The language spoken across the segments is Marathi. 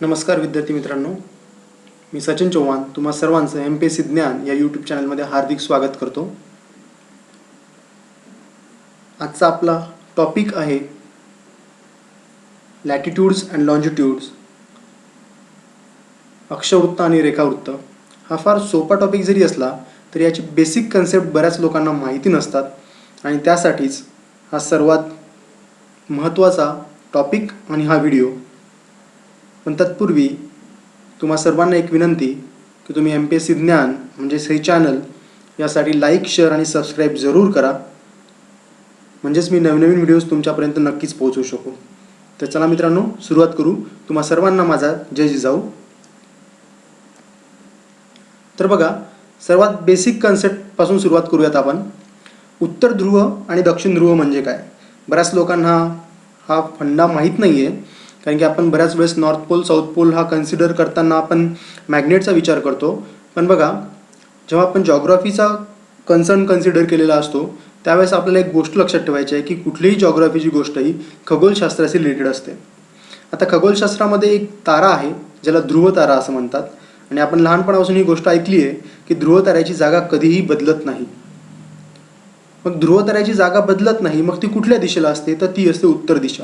नमस्कार विद्यार्थी मित्रांनो, मी सचिन चव्हाण तुम्हा सर्वांचं MPSC ज्ञान या यूट्यूब चॅनलमध्ये हार्दिक स्वागत करतो. आजचा आपला टॉपिक आहे लॅटिट्यूड्स अँड लॉन्जिट्यूड्स, अक्षवृत्त आणि रेखावृत्त. हा फार सोपा टॉपिक जरी असला तरी याची बेसिक कन्सेप्ट बऱ्याच लोकांना माहिती नसतात आणि त्यासाठीच हा सर्वात महत्त्वाचा टॉपिक आणि हा व्हिडिओ. पण तत्पूर्वी तुम्हा सर्वांना एक विनंती की तुम्ही MPSC ज्ञान म्हणजेच हे चॅनल यासाठी लाईक, शेअर आणि सबस्क्राईब जरूर करा, म्हणजेच मी नवनवीन व्हिडिओज तुमच्यापर्यंत नक्कीच पोहोचवू शकू. तर चला मित्रांनो, सुरुवात करू. तुम्हा सर्वांना माझा जय जिजाऊ. तर बघा, सर्वात बेसिक कन्सेप्टपासून सुरुवात करूयात आपण. उत्तर ध्रुव आणि दक्षिण ध्रुव म्हणजे काय? बऱ्याच लोकांना हा फंडा माहीत नाही आहे, कारण की आपण बऱ्याच वेळेस नॉर्थ पोल, साऊथ पोल हा कन्सिडर करताना आपण मॅग्नेटचा विचार करतो. पण बघा, जेव्हा आपण जॉग्राफीचा कन्सिडर केलेला असतो त्यावेळेस आपल्याला एक गोष्ट लक्षात ठेवायची आहे की कुठलीही जॉग्राफीची गोष्ट ही खगोलशास्त्राशी रिलेटेड असते. आता खगोलशास्त्रामध्ये एक तारा आहे ज्याला ध्रुव तारा असं म्हणतात, आणि आपण लहानपणापासून ही गोष्ट ऐकली आहे की ध्रुव ताऱ्याची जागा कधीही बदलत नाही. मग ध्रुव ताऱ्याची जागा बदलत नाही, मग ती कुठल्या दिशेला असते? तर ती असते उत्तर दिशा.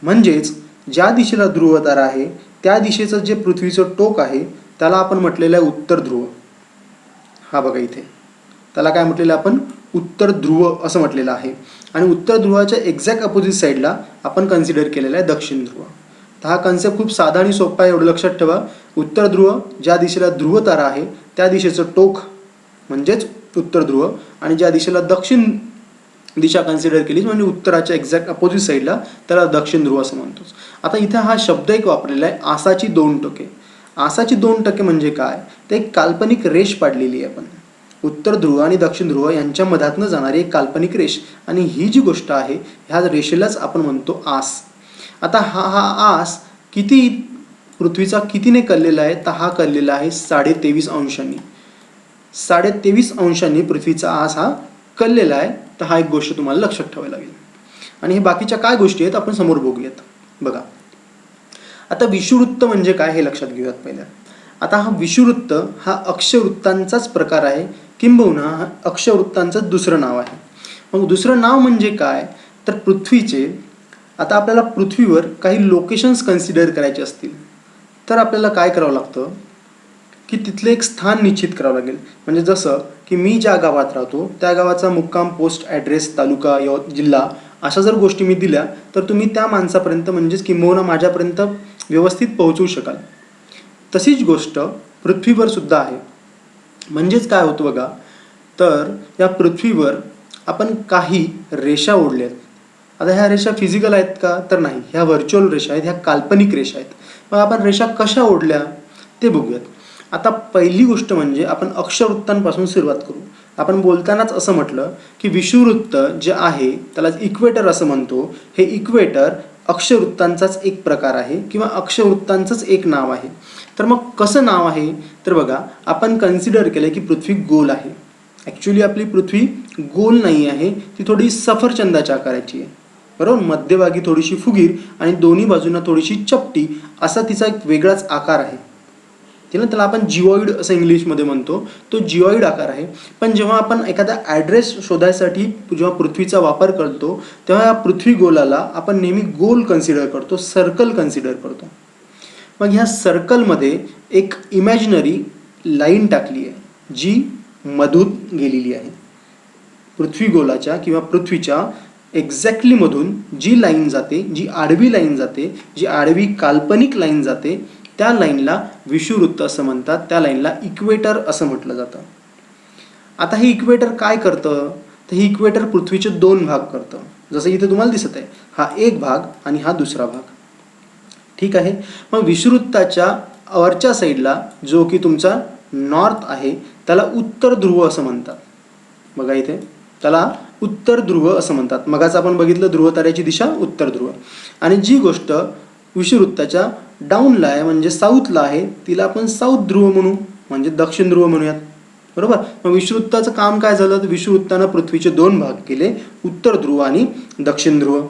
म्हणजेच ज्या दिशेला ध्रुव तारा आहे त्या दिशेचं जे पृथ्वीचं टोक आहे त्याला आपण म्हटलेलं आहे उत्तर ध्रुव. हा बघा इथे, त्याला काय म्हटलेलं आपण? उत्तर ध्रुव असं म्हटलेलं आहे. आणि उत्तर ध्रुवाच्या एक्झॅक्ट अपोजिट साईडला आपण कन्सिडर केलेलं आहे दक्षिण ध्रुव. तर हा कन्सेप्ट खूप साधा आणि सोपा आहे, एवढं लक्षात ठेवा. उत्तर ध्रुव, ज्या दिशेला ध्रुव तारा आहे त्या दिशेचं टोक म्हणजेच उत्तर ध्रुव, आणि ज्या दिशेला दक्षिण दिशा कन्सिडर केली म्हणजे उत्तराच्या एक्झॅक्ट अपोजिट साईडला, त्याला दक्षिण ध्रुव असं म्हणतो. आता इथे हा शब्द एक वापरलेला आहे, आसाची दोन टोके. आसाची दोन टोके म्हणजे काय? ते एक काल्पनिक रेष पाडलेली आहे आपण. उत्तर ध्रुव आणि दक्षिण ध्रुव यांच्या मधातनं जाणारी एक काल्पनिक रेष, आणि ही जी गोष्ट आहे ह्या रेषेलाच आपण म्हणतो आस. आता हा आस किती पृथ्वीचा कितीने कललेला आहे? तर हा कललेला आहे 23.5 अंशांनी. 23.5 अंशांनी पृथ्वीचा आस हा कललेला आहे. तर हा एक गोष्ट तुम्हाला लक्षात ठेवायला लागेल. आणि हे बाकीच्या काय गोष्टी आहेत आपण समोर बघूयात. बघा, आता विषुववृत्त म्हणजे काय हे लक्षात घेऊयात पहिल्या. आता हा विषुववृत्त हा अक्षवृत्तांचाच प्रकार आहे, किंबहुना हा अक्षवृत्तांचं दुसरं नाव आहे. मग दुसरं नाव म्हणजे काय? तर पृथ्वीचे, आता आपल्याला पृथ्वीवर काही लोकेशन्स कन्सिडर करायचे असतील तर आपल्याला काय करावं लागतं की तिथले एक स्थान निश्चित करावं लागेल. म्हणजे जसं की मी ज्या गावात राहतो त्या गावाचा मुक्काम, पोस्ट, ॲड्रेस, तालुका, जिल्हा अशा जर गोष्टी मी दिल्या तर तुम्ही त्या माणसापर्यंत म्हणजेच किंबहुना माझ्यापर्यंत व्यवस्थित पोहोचवू शकाल. तशीच गोष्ट पृथ्वीवर सुद्धा आहे. म्हणजेच काय होतं बघा, तर या पृथ्वीवर आपण काही रेषा ओढल्यात. आता ह्या रेषा फिजिकल आहेत का? तर नाही, ह्या व्हर्च्युअल रेषा आहेत, ह्या काल्पनिक रेषा आहेत. मग आपण रेषा कशा ओढल्या ते बघूयात. आता पहिली गोष्ट म्हणजे आपण अक्षवृत्तांपासून सुरुवात करू. आपण बोलतानाच असं म्हटलं की विषुववृत्त जे आहे त्याला इक्वेटर असं म्हणतो. हे इक्वेटर अक्षवृत्तांचाच एक प्रकार आहे किंवा अक्षवृत्तांचंच एक नाव आहे. तर मग कसं नाव आहे? तर बघा, आपण कन्सिडर केलं की पृथ्वी गोल आहे. ॲक्च्युली आपली पृथ्वी गोल नाही आहे, ती थोडी सफरचंदाच्या आकाराची आहे, बरोबर. मध्यभागी थोडीशी फुगीर आणि दोन्ही बाजूंना थोडीशी चपटी, असा तिचा एक वेगळाच आकार आहे. त्याला आपण जिओइड असं इंग्लिशमध्ये म्हणतो. तो जिओइड आकार आहे. पण जेव्हा आपण एखादा ॲड्रेस शोधायसाठी जेव्हा पृथ्वीचा वापर करतो तेव्हा या पृथ्वी गोलाला आपण नेहमी गोल कन्सिडर करतो, सर्कल कन्सिडर करतो. मग ह्या सर्कलमध्ये एक इमॅजिनरी लाईन टाकली आहे जी मधून गेलेली आहे. पृथ्वी गोलाच्या किंवा पृथ्वीच्या एक्झॅक्टली मधून जी लाईन जाते, जी आडवी लाईन जाते, जी आडवी काल्पनिक लाईन जाते, त्या लाईनला विषुववृत्त असं म्हणतात. त्या लाईनला इक्वेटर असं म्हटलं जातं. आता हे इक्वेटर काय करतं? तर हे इक्वेटर पृथ्वीचे दोन भाग करतं. जसं इथे तुम्हाला दिसत आहे, हा एक भाग आणि हा दुसरा भाग. ठीक आहे. मग विषुववृत्ताच्या वरच्या साईडला जो की तुमचा नॉर्थ आहे त्याला उत्तर ध्रुव असं म्हणतात. बघा इथे, त्याला उत्तर ध्रुव असं म्हणतात. मगाच आपण बघितलं ध्रुव ताऱ्याची दिशा उत्तर ध्रुव. आणि जी गोष्ट विषुववृत्ताच्या डाऊनला आहे म्हणजे साऊथला आहे तिला आपण साऊथ ध्रुव म्हणू, म्हणजे दक्षिण ध्रुव म्हणूयात, बरोबर. मग विषुववृत्ताचं काम काय झालं? तर विषुववृत्तानं पृथ्वीचे दोन भाग केले, उत्तर ध्रुव आणि दक्षिण ध्रुव.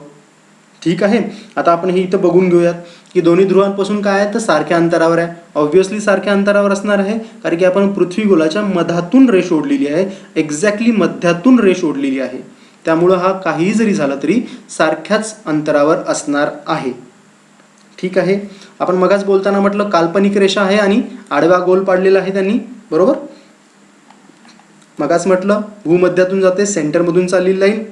ठीक आहे. आता आपण हे इथं बघून घेऊयात की दोन्ही ध्रुवांपासून काय आहे तर सारख्या अंतरावर आहे. ऑब्व्हियसली सारख्या अंतरावर असणार आहे, कारण की आपण पृथ्वी गोलाच्या मधातून रेष ओढलेली आहे, एक्झॅक्टली मध्यातून रेष ओढलेली आहे. त्यामुळं हा काहीही जरी झाला तरी सारख्याच अंतरावर असणार आहे. ठीक आहे. आपण मगाच बोलताना म्हटलं काल्पनिक रेषा आहे आणि आडवा गोल पाडलेला आहे त्यांनी, बरोबर. मगाच म्हटलं भूमध्यातून जाते, सेंटरमधून चाललेली लाईन.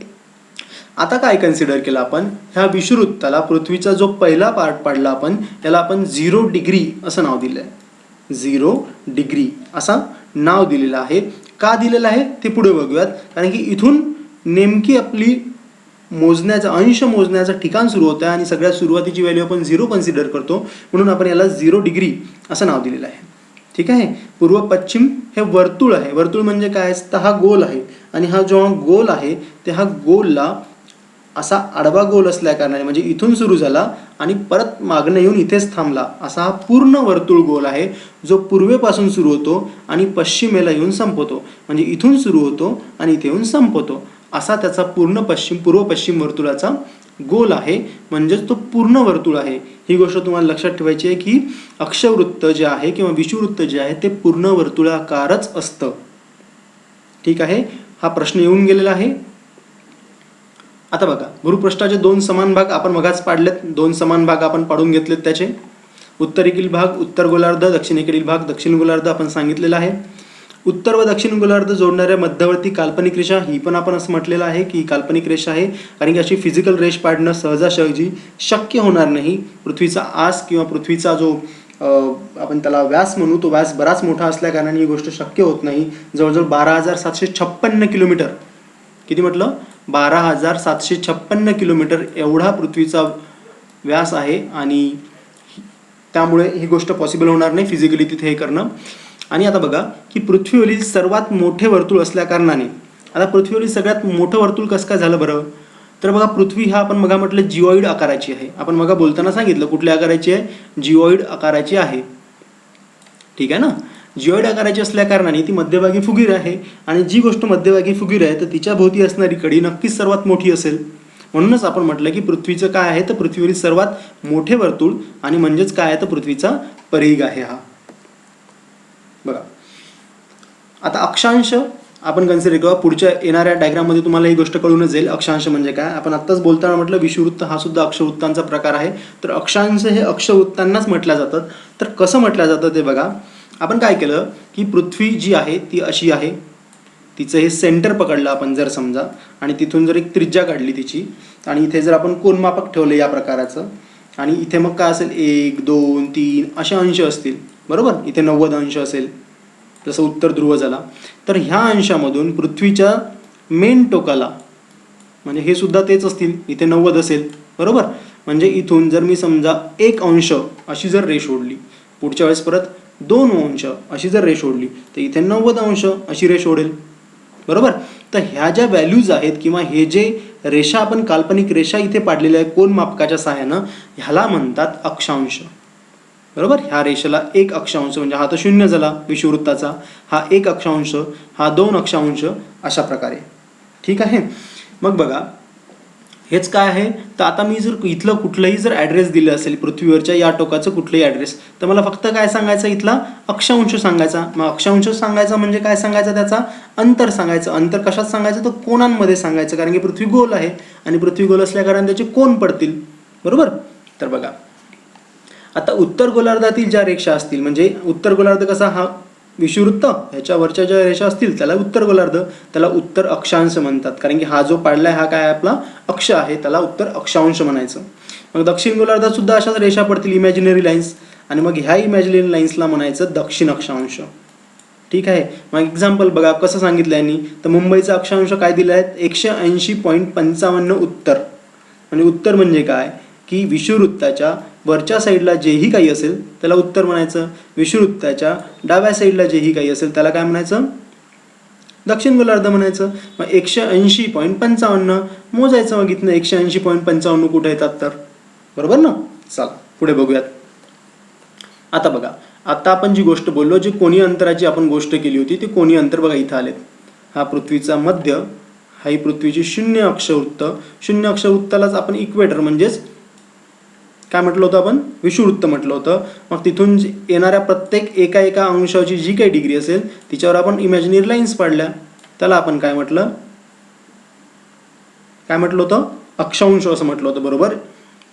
आता काय कन्सिडर केलं आपण, ह्या विषुववृत्ताला पृथ्वीचा जो पहिला पार्ट पाडला आपण त्याला आपण 0 डिग्री असं नाव दिलं आहे. 0 डिग्री असा नाव दिलेलं आहे. का दिलेलं आहे ते पुढे बघूयात, कारण की इथून नेमकी आपली मोजण्याचा अंश मोजण्याचं ठिकाण सुरू होतं आणि सगळ्यात सुरुवातीची व्हॅल्यू आपण 0 कन्सिडर करतो, म्हणून आपण याला 0 डिग्री असं नाव दिलेलं आहे. ठीक आहे. पूर्व पश्चिम हे वर्तुळ आहे. वर्तुळ म्हणजे काय, तर हा गोल आहे आणि हा जो गोल आहे ते हा गोलला असा आडवा गोल असल्या कारणाने म्हणजे इथून सुरू झाला आणि परत मागणं येऊन इथेच थांबला, असा हा पूर्ण वर्तुळ गोल आहे जो पूर्वेपासून सुरू होतो आणि पश्चिमेला येऊन संपतो. म्हणजे इथून सुरू होतो आणि इथे येऊन संपतो, असा त्याचा पूर्ण पूर्व पश्चिम वर्तुळाचा गोल आहे, म्हणजेच तो पूर्ण वर्तुळ आहे. ही गोष्ट तुम्हाला लक्षात ठेवायची आहे की अक्षवृत्त जे आहे किंवा विषुववृत्त जे आहे ते पूर्ण वर्तुळाकारच असतं. ठीक आहे. हा प्रश्न येऊन गेलेला आहे. आता बघा, भूपृष्ठाचे 2 समान भाग आपण मगाच पाडलेत. 2 समान भाग आपण पाडून घेतलेत त्याचे. उत्तरेकडील भाग उत्तर गोलार्ध, दक्षिणेकडील भाग दक्षिण गोलार्ध आपण सांगितलेलं आहे. उत्तर व दक्षिण गोलार्ध जोडणाऱ्या मध्यवर्ती काल्पनिक रेषा, ही पण आपण असं म्हटलेलं आहे की काल्पनिक रेषा आहे, कारण की अशी फिजिकल रेष पाडणं सहजासहजी शक्य होणार नाही. पृथ्वीचा आस किंवा पृथ्वीचा जो आपण त्याला व्यास म्हणू, तो व्यास बराच मोठा असल्या कारणाने ही गोष्ट शक्य होत नाही. जवळजवळ 12,756 किलोमीटर, किती म्हटलं, 12,756 किलोमीटर एवढा पृथ्वीचा व्यास आहे आणि त्यामुळे ही गोष्ट पॉसिबल होणार नाही फिजिकली तिथे हे करणं. आणि आता बघा की पृथ्वीवरील सर्वात मोठे वर्तुळ असल्या कारणाने, आता पृथ्वीवरील सगळ्यात मोठं वर्तुळ कसं काय झालं बरं, तर बघा पृथ्वी हा आपण मगा म्हटलं जिओइड आकाराची आहे. आपण मगा बोलताना सांगितलं कुठल्या आकाराची आहे, जिओइड आकाराची आहे. ठीक आहे ना. जिओइड आकाराची असल्या कारणाने ती मध्यभागी फुगीर आहे आणि जी गोष्ट मध्यभागी फुगीर आहे तर तिच्या भोवती असणारी कडी नक्कीच सर्वात मोठी असेल. म्हणूनच आपण म्हटलं की पृथ्वीचं काय आहे तर पृथ्वीवरील सर्वात मोठे वर्तुळ आणि म्हणजेच काय आहे तर पृथ्वीचा परिघ आहे हा. बघा आता अक्षांश आपण कन्सिडर करू. पुढच्या येणाऱ्या डायग्राममध्ये तुम्हाला ही गोष्ट कळूनच जाईल अक्षांश म्हणजे काय. आपण आत्ताच बोलताना म्हटलं विषुववृत्त हा सुद्धा अक्षवृत्तांचा प्रकार आहे. तर अक्षांश हे अक्षवृत्तांनाच म्हटल्या जातात. तर कसं म्हटलं जातं ते बघा. आपण काय केलं की पृथ्वी जी आहे ती अशी आहे, तिचं हे सेंटर पकडलं आपण जर समजा आणि तिथून जर एक त्रिज्या काढली तिची आणि इथे जर आपण कोनमापक ठेवलं या प्रकाराचं आणि इथे मग काय असेल 1 2 3 असे अंश असतील, बरोबर. इथे 90 अंश असेल जसं उत्तर ध्रुव झाला. तर ह्या अंशामधून पृथ्वीच्या मेन टोकाला म्हणजे हे सुद्धा तेच असतील, इथे 90 असेल, बरोबर. म्हणजे इथून जर मी समजा 1 अंश अशी जर रेष ओढली, पुढच्या वेळेस परत 2 अंश अशी जर रेष ओढली तर इथे 90 अंश अशी रेष ओढेल, बरोबर. तर ह्या ज्या व्हॅल्यूज आहेत किंवा हे जे रेषा आपण काल्पनिक रेषा इथे पाडलेल्या आहे कोन मापकाच्या सहाय्यानं, ह्याला म्हणतात अक्षांश, बरोबर. ह्या रेषेला 1 अक्षांश म्हणजे हा तर 0 झाला विषुववृत्ताचा, हा 1 अक्षांश, हा 2 अक्षांश, अशा प्रकारे. ठीक आहे. मग बघा हेच काय आहे तर आता मी जर इथलं कुठलंही जर ॲड्रेस दिलं असेल पृथ्वीवरच्या या टोकाचं कुठलंही ॲड्रेस, तर मला फक्त काय सांगायचं, इथला अक्षांश सांगायचा. मग अक्षांश सांगायचा म्हणजे काय सांगायचं, त्याचा अंतर सांगायचं. अंतर कशात सांगायचं तर कोनांमध्ये सांगायचं, कारण की पृथ्वी गोल आहे आणि पृथ्वी गोल असल्या कारण त्याचे कोन पडतील, बरोबर. तर बघा आता उत्तर गोलार्धातील ज्या रेषा असतील, म्हणजे उत्तर गोलार्ध कसा हा विषुववृत्त, ह्याच्यावरच्या ज्या रेषा असतील त्याला उत्तर गोलार्ध, त्याला उत्तर अक्षांश म्हणतात, कारण की हा जो पाडलाय हा काय आपला अक्ष आहे, त्याला उत्तर अक्षांश म्हणायचं. मग दक्षिण गोलार्धात सुद्धा अशाच रेषा पडतील इमॅजिनरी लाईन्स, आणि मग ह्या इमॅजिनरी लाईन्सला म्हणायचं दक्षिण अक्षांश. ठीक आहे. मग एक्झाम्पल बघा कसं सांगितलं यांनी, तर मुंबईचा अक्षांश काय दिला आहे 180.55 उत्तर. म्हणजे उत्तर म्हणजे काय की विषुववृत्ताच्या वरच्या साईडला जेही काही असेल त्याला उत्तर म्हणायचं, विषुववृत्ताच्या डाव्या साईडला जेही काही असेल त्याला काय म्हणायचं, दक्षिण गोलार्ध म्हणायचं. मग 180.55 मोजायचं. मग इथनं 180.55 कुठे येतात तर, बरोबर ना. चला पुढे बघूयात. आता बघा आता आपण जी गोष्ट बोललो, जी कोनीय अंतराची आपण गोष्ट केली होती, ती कोनीय अंतर बघा इथं आलेत. हा पृथ्वीचा मध्य, ही पृथ्वीची शून्य अक्षवृत्त. शून्य अक्षवृत्तालाच आपण इक्वेटर म्हणजेच काय म्हटलं होतं आपण, विषुववृत्त म्हटलं होतं. मग तिथून येणाऱ्या प्रत्येक एका अंशाची जी काही डिग्री असेल तिच्यावर आपण इमॅजिनरी लाईन्स पाडल्या, त्याला आपण काय म्हटलं होतं, अक्षांश असं म्हटलं होतं. बरोबर.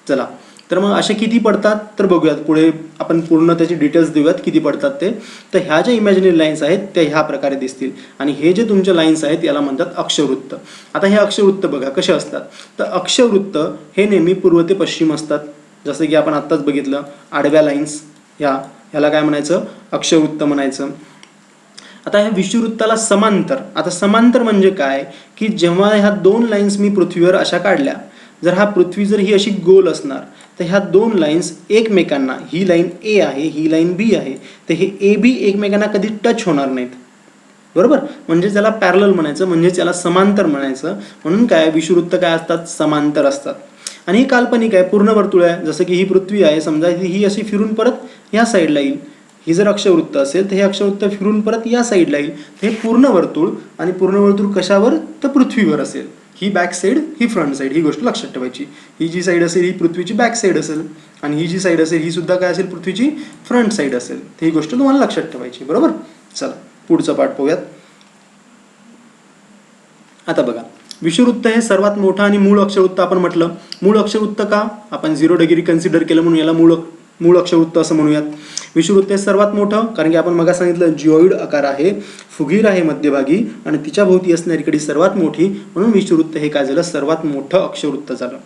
चला, तर मग असे किती पडतात तर बघूयात, पुढे आपण पूर्ण त्याची डिटेल्स देऊयात किती पडतात ते. तर ह्या ज्या इमॅजिनरी लाईन्स आहेत त्या ह्या प्रकारे दिसतील आणि हे जे तुमच्या लाईन्स आहेत याला म्हणतात अक्षवृत्त. आता हे अक्षवृत्त बघा कसे असतात. तर अक्षवृत्त हे नेहमी पूर्व ते पश्चिम असतात. जसं की आपण आत्ताच बघितलं, आडव्या लाईन्स ह्याला काय म्हणायचं, अक्षवृत्त म्हणायचं. आता ह्या विषुववृत्ताला समांतर. आता समांतर म्हणजे काय की जेव्हा ह्या दोन लाईन्स मी पृथ्वीवर अशा काढल्या, जर हा पृथ्वी जर ही अशी गोल असणार तर ह्या दोन लाईन्स एकमेकांना, ही लाईन ए आहे, ही लाईन बी आहे, तर हे ए बी एकमेकांना कधी टच होणार नाहीत. बरोबर. म्हणजे त्याला पॅरलल म्हणायचं, म्हणजे त्याला समांतर म्हणायचं. म्हणून काय विषुववृत्त काय असतात, समांतर असतात. आणि ही काल्पनिक आहे, पूर्ण वर्तुळ आहे. जसं की ही पृथ्वी आहे, समजा ही अशी फिरून परत ह्या साईडला येईल. ही जर अक्षवृत्त असेल तर हे अक्षवृत्त फिरून परत या साईडला येईल. हे पूर्ण वर्तुळ, आणि पूर्ण वर्तुळ कशावर तर पृथ्वीवर असेल. ही बॅक साईड, ही फ्रंट साईड, ही गोष्ट लक्षात ठेवायची. ही जी साईड असेल ही पृथ्वीची बॅक साईड असेल आणि ही जी साईड असेल ही सुद्धा काय असेल, पृथ्वीची फ्रंट साईड असेल. ही गोष्ट तुम्हाला लक्षात ठेवायची. बरोबर. चला पुढचं पाठ पाहूयात. आता बघा, विषुववृत्त हे सर्वात मोठं आणि मूळ अक्षवृत्त आपण म्हटलं. मूळ अक्षवृत्त का, आपण 0 डिग्री कन्सिडर केलं म्हणून याला मूळ अक्षवृत्त असं म्हणूयात. विषुववृत्त हे सर्वात मोठं, कारण की आपण मग सांगितलं जिओइड आकार आहे, फुगीर आहे मध्यभागी आणि तिच्या भोवती असणारी कडे सर्वात मोठी, म्हणून विषुववृत्त हे काय झालं, सर्वात मोठं अक्षवृत्त झालं.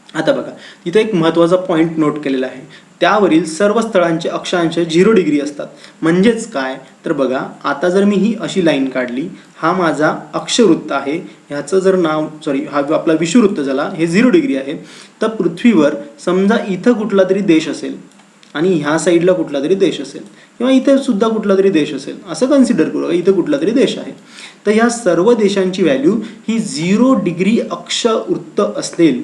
आता बघा, तिथे एक महत्त्वाचा पॉईंट नोट केलेला आहे. त्यावरील सर्व स्थळांचे अक्षांश 0 डिग्री असतात. म्हणजेच काय तर बघा, आता जर मी ही अशी लाईन काढली, हा माझा अक्षवृत्त आहे, ह्याचं जर नाव हा आपला विषुववृत्त झाला, हे 0 डिग्री आहे. तर पृथ्वीवर समजा इथं कुठला तरी देश असेल आणि ह्या साईडला कुठला तरी देश असेल, किंवा इथे सुद्धा कुठला तरी देश असेल, असं कन्सिडर करू, इथं कुठला तरी देश आहे. तर ह्या सर्व देशांची व्हॅल्यू ही 0 डिग्री अक्षवृत्त असेल.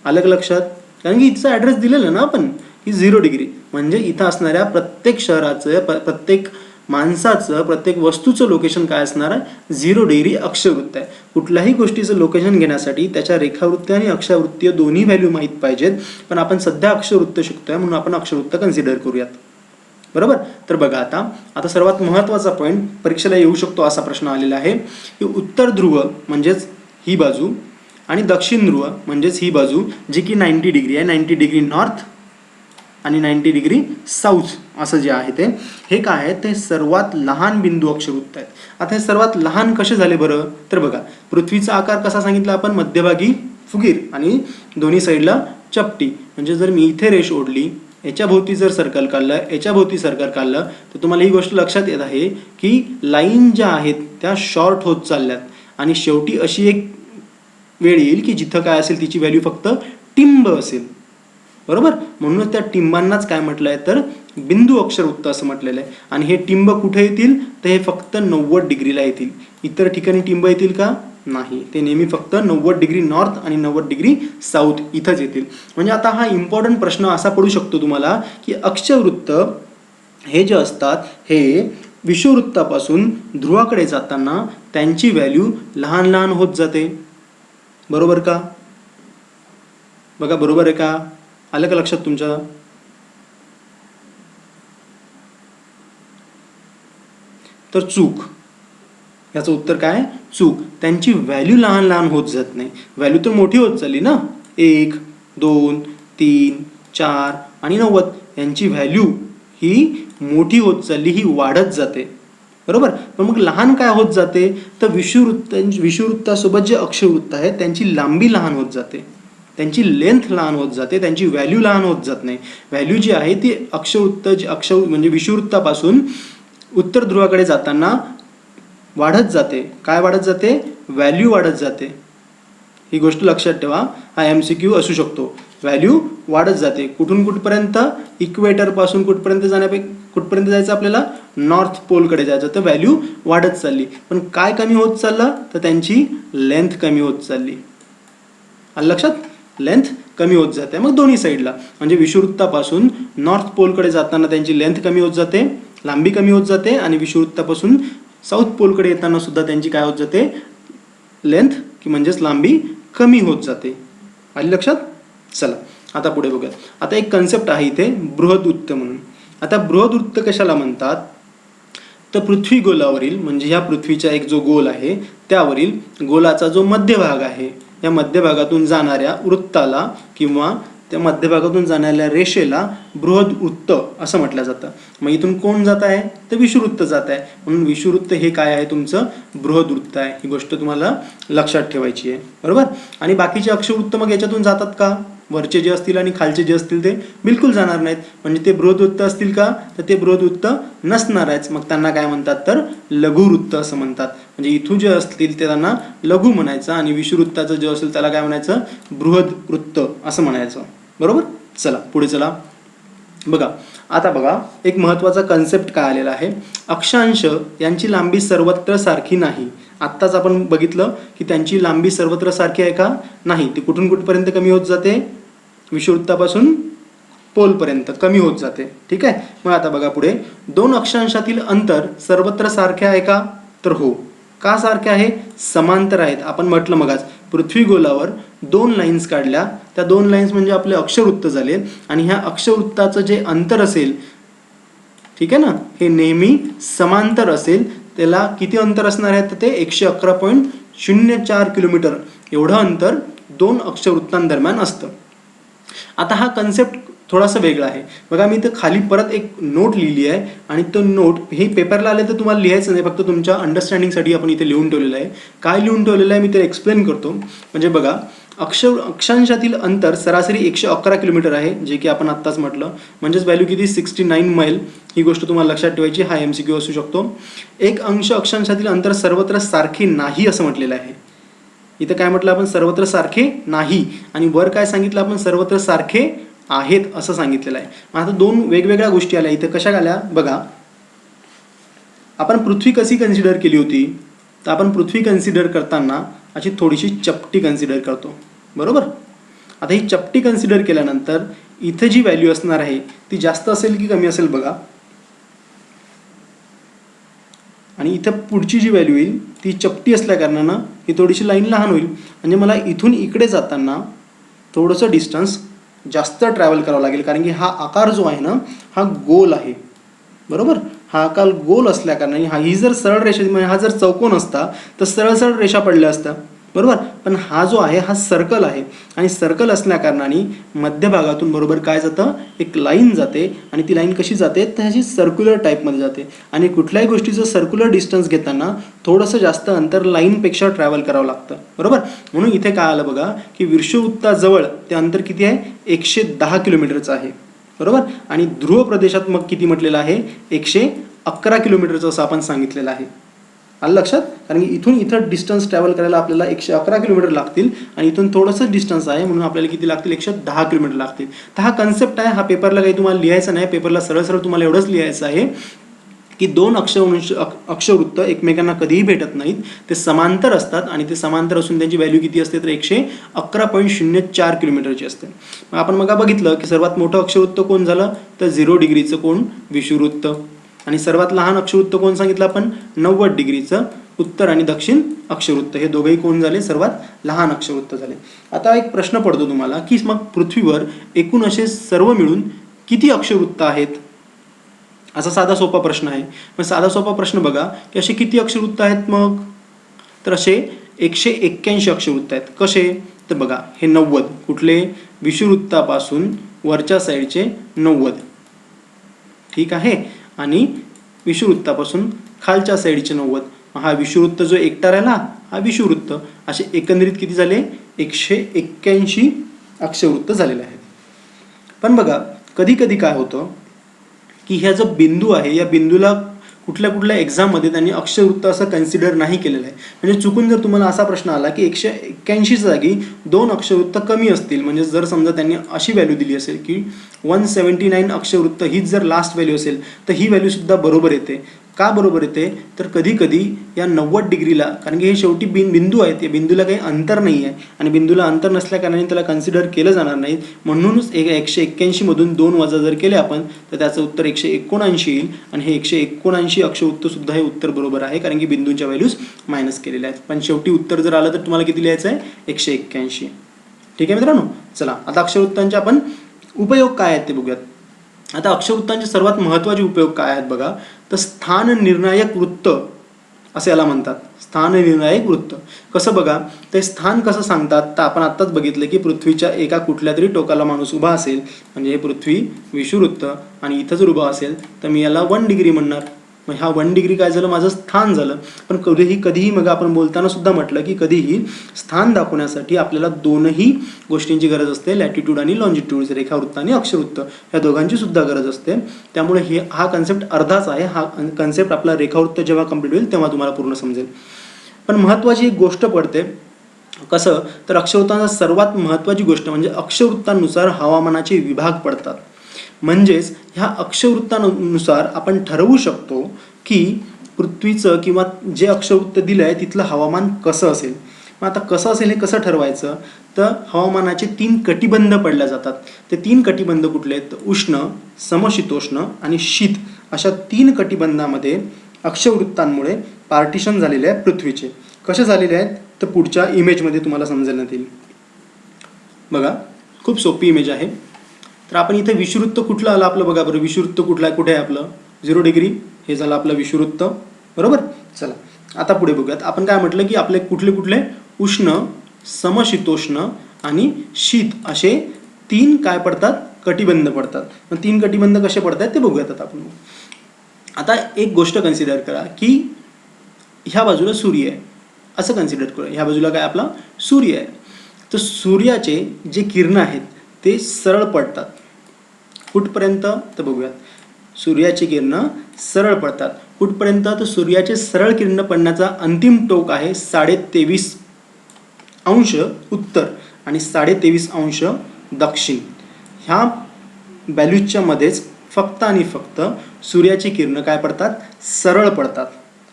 अलग लक्षात, कारण की इथचा ॲड्रेस दिलेला ना आपण की 0 डिग्री, म्हणजे इथं असणाऱ्या प्रत्येक शहराचं, प्रत्येक माणसाचं, प्रत्येक वस्तूचं लोकेशन काय असणार आहे, 0 डिग्री अक्षवृत्त आहे. कुठल्याही गोष्टीचं लोकेशन घेण्यासाठी त्याच्या रेखावृत्ती आणि अक्षावृत्तीय दोन्ही व्हॅल्यू माहीत पाहिजेत. पण आपण सध्या अक्षवृत्त शिकतोय म्हणून आपण अक्षवृत्त कन्सिडर करूयात. बरोबर. तर बघा, आता सर्वात महत्त्वाचा पॉईंट परीक्षेला येऊ शकतो असा प्रश्न आलेला आहे की उत्तर ध्रुव म्हणजेच ही बाजू आणि दक्षिण ध्रुव म्हणजेच ही बाजू, जी की 90 डिग्री आहे, 90 डिग्री नॉर्थ आणि 90 डिग्री साऊथ असं जे आहे ते, हे काय आहे, ते सर्वात लहान बिंदू अक्षवृत्त आहेत. आता हे सर्वात लहान कसे झाले बरं, तर बघा, पृथ्वीचा आकार कसा सांगितला आपण, मध्यभागी फुगीर आणि दोन्ही साईडला चपटी. म्हणजे जर मी इथे रेष ओढली, याच्या भोवती जर सर्कल काढलं, याच्या भोवती सर्कल काढलं, तर तुम्हाला ही गोष्ट लक्षात येत आहे की लाईन ज्या आहेत त्या शॉर्ट होत चालल्यात आणि शेवटी अशी एक वेळ येईल की जिथं काय असेल तिची व्हॅल्यू फक्त टिंब असेल. बरोबर. म्हणूनच त्या टिंबांनाच काय म्हटलं आहे तर बिंदू अक्षरवृत्त असं म्हटलेलं आहे. आणि हे टिंब कुठे येतील तर हे फक्त 90 डिग्रीला येतील. इतर ठिकाणी टिंब येतील का, नाही, ते नेहमी फक्त 90 डिग्री नॉर्थ आणि 90 डिग्री साऊथ इथंच येतील. म्हणजे आता हा इम्पॉर्टंट प्रश्न असा पडू शकतो तुम्हाला की अक्षवृत्त हे जे असतात हे विषुववृत्तापासून ध्रुवाकडे जाताना त्यांची व्हॅल्यू लहान लहान होत जाते. बरोबर का, बघा बरोबर आहे का, आलं का लक्षात तुमच्या. तर चूक, याचं उत्तर काय, चूक. त्यांची व्हॅल्यू लहान लहान होत जात नाही, व्हॅल्यू तर मोठी होत चालली ना. 1, 2, 3, 4 आणि 90 यांची व्हॅल्यू ही मोठी होत चालली, ही वाढत जाते. बरोबर. पण मग लहान काय होत जाते तर विषुववृत्तासोबत जे अक्षवृत्त आहे त्यांची लांबी लहान होत जाते, त्यांची लेंथ लहान होत जाते, त्यांची व्हॅल्यू लहान होत जात नाही. व्हॅल्यू जी आहे ती म्हणजे विषुववृत्तापासून उत्तर ध्रुवाकडे जाताना वाढत जाते. काय वाढत जाते, व्हॅल्यू वाढत जाते. ही गोष्ट लक्षात ठेवा, हा MCQ असू शकतो. व्हॅल्यू वाढत जाते कुठून कुठपर्यंत, इक्वेटरपासून कुठपर्यंत जायचं आपल्याला, नॉर्थ पोलकडे जायचं, तर व्हॅल्यू वाढत चालली. पण काय कमी होत चाललं तर त्यांची लेंथ कमी होत चालली. आलं लक्षात, लेंथ कमी होत जाते. मग दोन्ही साईडला म्हणजे विषुववृत्तापासून नॉर्थ पोलकडे जाताना त्यांची लेंथ कमी होत जाते, लांबी कमी होत जाते, आणि विषुववृत्तापासून साऊथ पोलकडे येताना सुद्धा त्यांची काय होत जाते, लेंथ की म्हणजेच लांबी कमी होत जाते. आली लक्षात? चला आता पुढे बघूया. आता एक कन्सेप्ट आहे इथे बृहदवृत्त म्हणून. आता बृहदवृत्त कशाला म्हणतात? तर पृथ्वी गोलावरील म्हणजे ह्या पृथ्वीचा एक जो गोल आहे त्यावरील गोलाचा जो मध्यभाग आहे या मध्यभागातून जाणाऱ्या वृत्ताला किंवा त्या मध्यभागातून जाणाऱ्या रेषेला बृहदवृत्त असं म्हटलं जातं. मग इथून कोण जात आहे? तर विषुववृत्त जात आहे, म्हणून विषुववृत्त हे काय आहे? तुमचं बृहदवृत्त आहे. ही गोष्ट तुम्हाला लक्षात ठेवायची आहे, बरोबर. आणि बाकीचे अक्षवृत्त मग याच्यातून जातात का? वरचे जे असतील आणि खालचे जे असतील ते बिलकुल जाणार नाहीत. म्हणजे ते बृहदवृत्त असतील का? तर ते बृहदवृत्त नसणार आहेत. मग त्यांना काय म्हणतात? तर लघुवृत्त असं म्हणतात. म्हणजे इथून जे असतील ते त्यांना लघु म्हणायचं आणि विषुववृत्ताचं जे असेल त्याला काय म्हणायचं? बृहदवृत्त असं म्हणायचं, बरोबर. चला पुढे चला. बघा आता बघा एक महत्त्वाचा कन्सेप्ट काय आलेला आहे. अक्षांश यांची लांबी सर्वत्र सारखी नाही. आत्ताच आपण बघितलं की त्यांची लांबी सर्वत्र सारखी आहे का? नाही. ती कुठून कुठपर्यंत कमी होत जाते? विषुववृत्तापासून पोलपर्यंत कमी होत जाते. ठीक आहे. मग आता बघा पुढे, दोन अक्षांशातील अंतर सर्वत्र सारखे आहे का? तर हो. का सारखे आहे? समांतर आहेत. आपण म्हटलं मगाच पृथ्वी गोलावर दोन लाईन्स काढल्या, त्या दोन लाईन्स म्हणजे आपले अक्षवृत्त झाले आणि ह्या अक्षवृत्ताचं जे अंतर असेल, ठीक आहे ना, हे नेहमी समांतर असेल. त्याला किती अंतर असणार आहे? तर ते 111.04 किलोमीटर एवढं अंतर दोन अक्षवृत्तांदरम्यान असतं. आता हा कन्सेप्ट थोडासा वेगळा आहे. बघा मी इथं खाली परत एक नोट लिहिली आहे आणि तो नोट हे पेपरला आले तर तुम्हाला लिहायचं नाही, फक्त तुमच्या अंडरस्टँडिंगसाठी आपण इथे लिहून ठेवलेलं आहे. काय लिहून ठेवलेलं आहे मी ते एक्सप्लेन करतो. म्हणजे बघा अक्षांशातील अंतर सरासरी 111 किलोमीटर आहे, जे की आपण आत्ताच म्हटलं. म्हणजेच व्हॅल्यू किती? 69 मैल. ही गोष्ट तुम्हाला लक्षात ठेवायची. हा MCQ असू शकतो. एक अंश अक्षांशातील अंतर सर्वत्र सारखे नाही असं म्हटलेलं आहे. इथं काय म्हटलं आपण? सर्वत्र सारखे नाही. आणि वर काय सांगितलं आपण? सर्वत्र सारखे आहेत असं सांगितलेलं आहे. आता दोन वेगवेगळ्या गोष्टी आल्या इथं. कशा आल्या? बघा आपण पृथ्वी कशी कन्सिडर केली होती? तर आपण पृथ्वी कन्सिडर करताना अशी थोडीशी चपटी कन्सिडर करतो, बरोबर. आता ही चपटी कन्सिडर केल्यानंतर इथे जी व्हॅल्यू असणार आहे ती जास्त असेल की कमी असेल बघा. आणि इथं पुढची जी व्हॅल्यू येईल ती चपटी असल्या कारणानं ही थोडीशी लाईन लहान होईल. म्हणजे मला इथून इकडे जाताना थोडंसं डिस्टन्स जास्त ट्रॅव्हल करावं लागेल, कारण की हा आकार जो आहे ना हा गोल आहे, बरोबर. हा आकार गोल असल्या कारणाने ही जर सरळ रेषा म्हणजे हा जर चौकोन असता तर सरळ सरळ रेषा पडल्या असत्या, बरोबर. पण हा जो आहे हा सर्कल आहे आणि सर्कल असल्या कारणाने मध्यभागातून बरोबर काय जातं? एक लाईन जाते आणि ती लाईन कशी जाते? तर ह्याची सर्क्युलर टाईपमध्ये जाते. आणि कुठल्याही गोष्टीचं सर्क्युलर डिस्टन्स घेताना थोडंसं जास्त अंतर लाईनपेक्षा ट्रॅव्हल करावं लागतं, बरोबर. म्हणून इथे काय आलं बघा की विषुववृत्ताजवळ ते अंतर किती आहे? 110 किलोमीटरचं आहे, बरोबर. आणि ध्रुव प्रदेशात मग किती म्हटलेलं आहे? 111 किलोमीटरचं असं आपण सांगितलेलं आहे. आलं लक्षात? कारण की इथून इथं डिस्टन्स ट्रॅव्हल करायला आपल्याला 111 किलोमीटर लागतील आणि इथून थोडंसं डिस्टन्स आहे म्हणून आपल्याला किती लागतील? 110 किलोमीटर लागतील. तर हा कन्सेप्ट आहे. हा पेपरला काही तुम्हाला लिहायचं नाही. पेपरला सरळ सरळ तुम्हाला एवढंच लिहायचं आहे की दोन अक्षवृत्त एकमेकांना कधीही भेटत नाहीत. ते समांतर असतात आणि ते समांतर असून त्यांची व्हॅल्यू किती असते? तर 111.04 किलोमीटरची असते. मग आपण मग बघितलं की सर्वात मोठं अक्षवृत्त कोण झालं? तर 0 डिग्रीचं कोण? विषुववृत्त. आणि सर्वात लहान अक्षवृत्त कोण सांगितलं आपण? 90 डिग्रीचं उत्तर आणि दक्षिण अक्षवृत्त. हे दोघेही कोण झाले? सर्वात लहान अक्षवृत्त झाले. आता एक प्रश्न पडतो तुम्हाला की मग पृथ्वीवर एकूण असे सर्व मिळून किती अक्षवृत्त आहेत? असा साधा सोपा प्रश्न आहे. मग साधा सोपा प्रश्न बघा की असे किती अक्षवृत्त आहेत मग? तर असे 181 अक्षवृत्त आहेत. कसे? तर बघा हे 90 कुठले? विषुववृत्तापासून वरच्या साईडचे 90, ठीक आहे. आणि विषुववृत्तापासून खालच्या साईडचे 90. हा विषुववृत्त जो एकटा राहिला हा विषुववृत्त. असे एकंदरीत किती झाले? 181 अक्षवृत्त झालेले आहेत. पण बघा कधी कधी काय होतं की ह्या जो बिंदू आहे या बिंदूला कुठल्या कुठल्या एक्झाममध्ये त्यांनी अक्षवृत्त असं कन्सिडर नाही केलेलं आहे. म्हणजे चुकून जर तुम्हाला असा प्रश्न आला की 181 जागी 2 अक्षवृत्त कमी असतील, म्हणजे जर समजा त्यांनी अशी व्हॅल्यू दिली असेल की 179 अक्षवृत्त हीच जर लास्ट व्हॅल्यू असेल तर ही व्हॅल्यू सुद्धा बरोबर येते. का बरोबर येते तर कधी कधी या 90 डिग्रीला, कारण की हे शेवटी बिंदू आहेत, या बिंदूला काही अंतर नाही आहे आणि बिंदूला अंतर नसल्या कारणाने त्याला कन्सिडर केलं जाणार नाही. म्हणूनच 181 मधून 2 वजा जर केले आपण तर त्याचं उत्तर 179 येईल आणि हे 179 अक्षवृत्त सुद्धा हे उत्तर बरोबर आहे, कारण की बिंदूंच्या व्हॅल्यूज मायनस केलेल्या आहेत. पण शेवटी उत्तर जर आलं तर तुम्हाला किती लिहायचं आहे? 181. ठीक आहे मित्रांनो. चला आता अक्षरवृत्तांचे आपण उपयोग काय आहेत ते बघूयात. आता अक्षरवृत्तांचे सर्वात महत्त्वाचे उपयोग काय आहेत बघा, तर स्थान निर्णायक वृत्त असे याला म्हणतात. स्थान निर्णायक वृत्त कसं बघा, ते स्थान कसं सांगतात तर आपण आत्ताच बघितलं की पृथ्वीच्या एका कुठल्या तरी टोकाला माणूस उभा असेल म्हणजे हे पृथ्वी विषुववृत्त आणि इथं जर उभा असेल तर मी याला 1 डिग्री म्हणणार. मग हा 1 डिग्री काय झालं? माझं स्थान झालं. पण कधीही मग आपण बोलताना सुद्धा म्हटलं की कधीही स्थान दाखवण्यासाठी आपल्याला दोनही गोष्टींची गरज असते, लॅटिट्यूड आणि लॉन्जिट्यूड, रेखावृत्त आणि अक्षरवृत्त या दोघांची सुद्धा गरज असते. त्यामुळे हा कन्सेप्ट अर्धाच आहे. हा कन्सेप्ट आपला रेखावृत्त जेव्हा कंप्लीट होईल तेव्हा तुम्हाला पूर्ण समजेल. पण महत्त्वाची एक गोष्ट पडते. कसं तर अक्षरवृत्तांचा सर्वात महत्त्वाची गोष्ट म्हणजे अक्षरवृत्तानुसार हवामानाचे विभाग पडतात. म्हणजेच ह्या अक्षरवृत्तानुसार आपण ठरवू शकतो की पृथ्वीचं किंवा जे अक्षरवृत्त दिलं आहे तिथलं हवामान कसं असेल. मग आता कसं असेल हे कसं ठरवायचं तर हवामानाचे 3 कटिबंध पडल्या जातात. ते 3 कटिबंध कुठले आहेत? उष्ण, समशीतोष्ण आणि शीत अशा 3 कटिबंधामध्ये अक्षरवृत्तांमुळे पार्टिशन झालेले आहे पृथ्वीचे. कसे झालेले आहेत तर पुढच्या इमेजमध्ये तुम्हाला समजण्यात येईल. बघा खूप सोपी इमेज आहे. तर आपण इथे विषुववृत्त कुठलं आलं आपलं बघा बरं. विषुववृत्त कुठलं आहे? कुठे आहे आपलं? 0 डिग्री. हे झालं आपलं विषुववृत्त, बरोबर. चला आता पुढे बघूयात. आपण काय म्हटलं की आपले कुठले उष्ण, समशीतोष्ण आणि शीत असे 3 काय पडतात? कटिबंध पडतात. मग 3 कटिबंध कसे पडतात ते बघूयात आता आपण. आता एक गोष्ट कन्सिडर करा की ह्या बाजूला सूर्य आहे असं कन्सिडर करूया. ह्या बाजूला काय आपला सूर्य आहे. तर सूर्याचे जे किरण आहेत ते सरळ पडतात. कुठपर्यंत तर बघूयात. सूर्याची किरणं सरळ पडतात कुठपर्यंत तर सूर्याचे सरळ किरण पडण्याचा अंतिम टोक आहे 23.5 उत्तर आणि 23.5 दक्षिण. ह्या व्हॅल्यूजच्या मध्येच फक्त आणि फक्त सूर्याची किरणं काय पडतात? सरळ पडतात.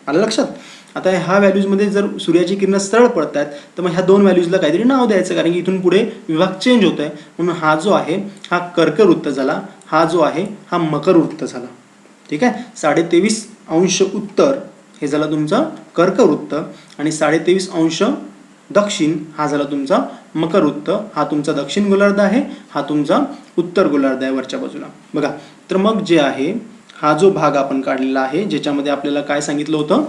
आलं लक्षात. आता ह्या व्हॅल्यूजमध्ये जर सूर्याची किरणं सरळ पडतात तर मग ह्या 2 व्हॅल्यूजला काहीतरी नाव द्यायचं, कारण की इथून पुढे विभाग चेंज होत आहे. म्हणून हा जो आहे हा कर्कवृत्त झाला, हा जो आहे हा मकरवृत्त झाला. ठीक आहे. 23.5 उत्तर हे झालं तुमचं कर्कवृत्त आणि 23.5 दक्षिण हा झाला तुमचा मकरवृत्त. हा तुमचा दक्षिण गोलार्ध आहे, हा तुमचा उत्तर गोलार्ध आहे वरच्या बाजूला. बघा तर मग जे आहे हा जो भाग आपण काढलेला आहे ज्याच्यामध्ये आपल्याला काय सांगितलं होतं,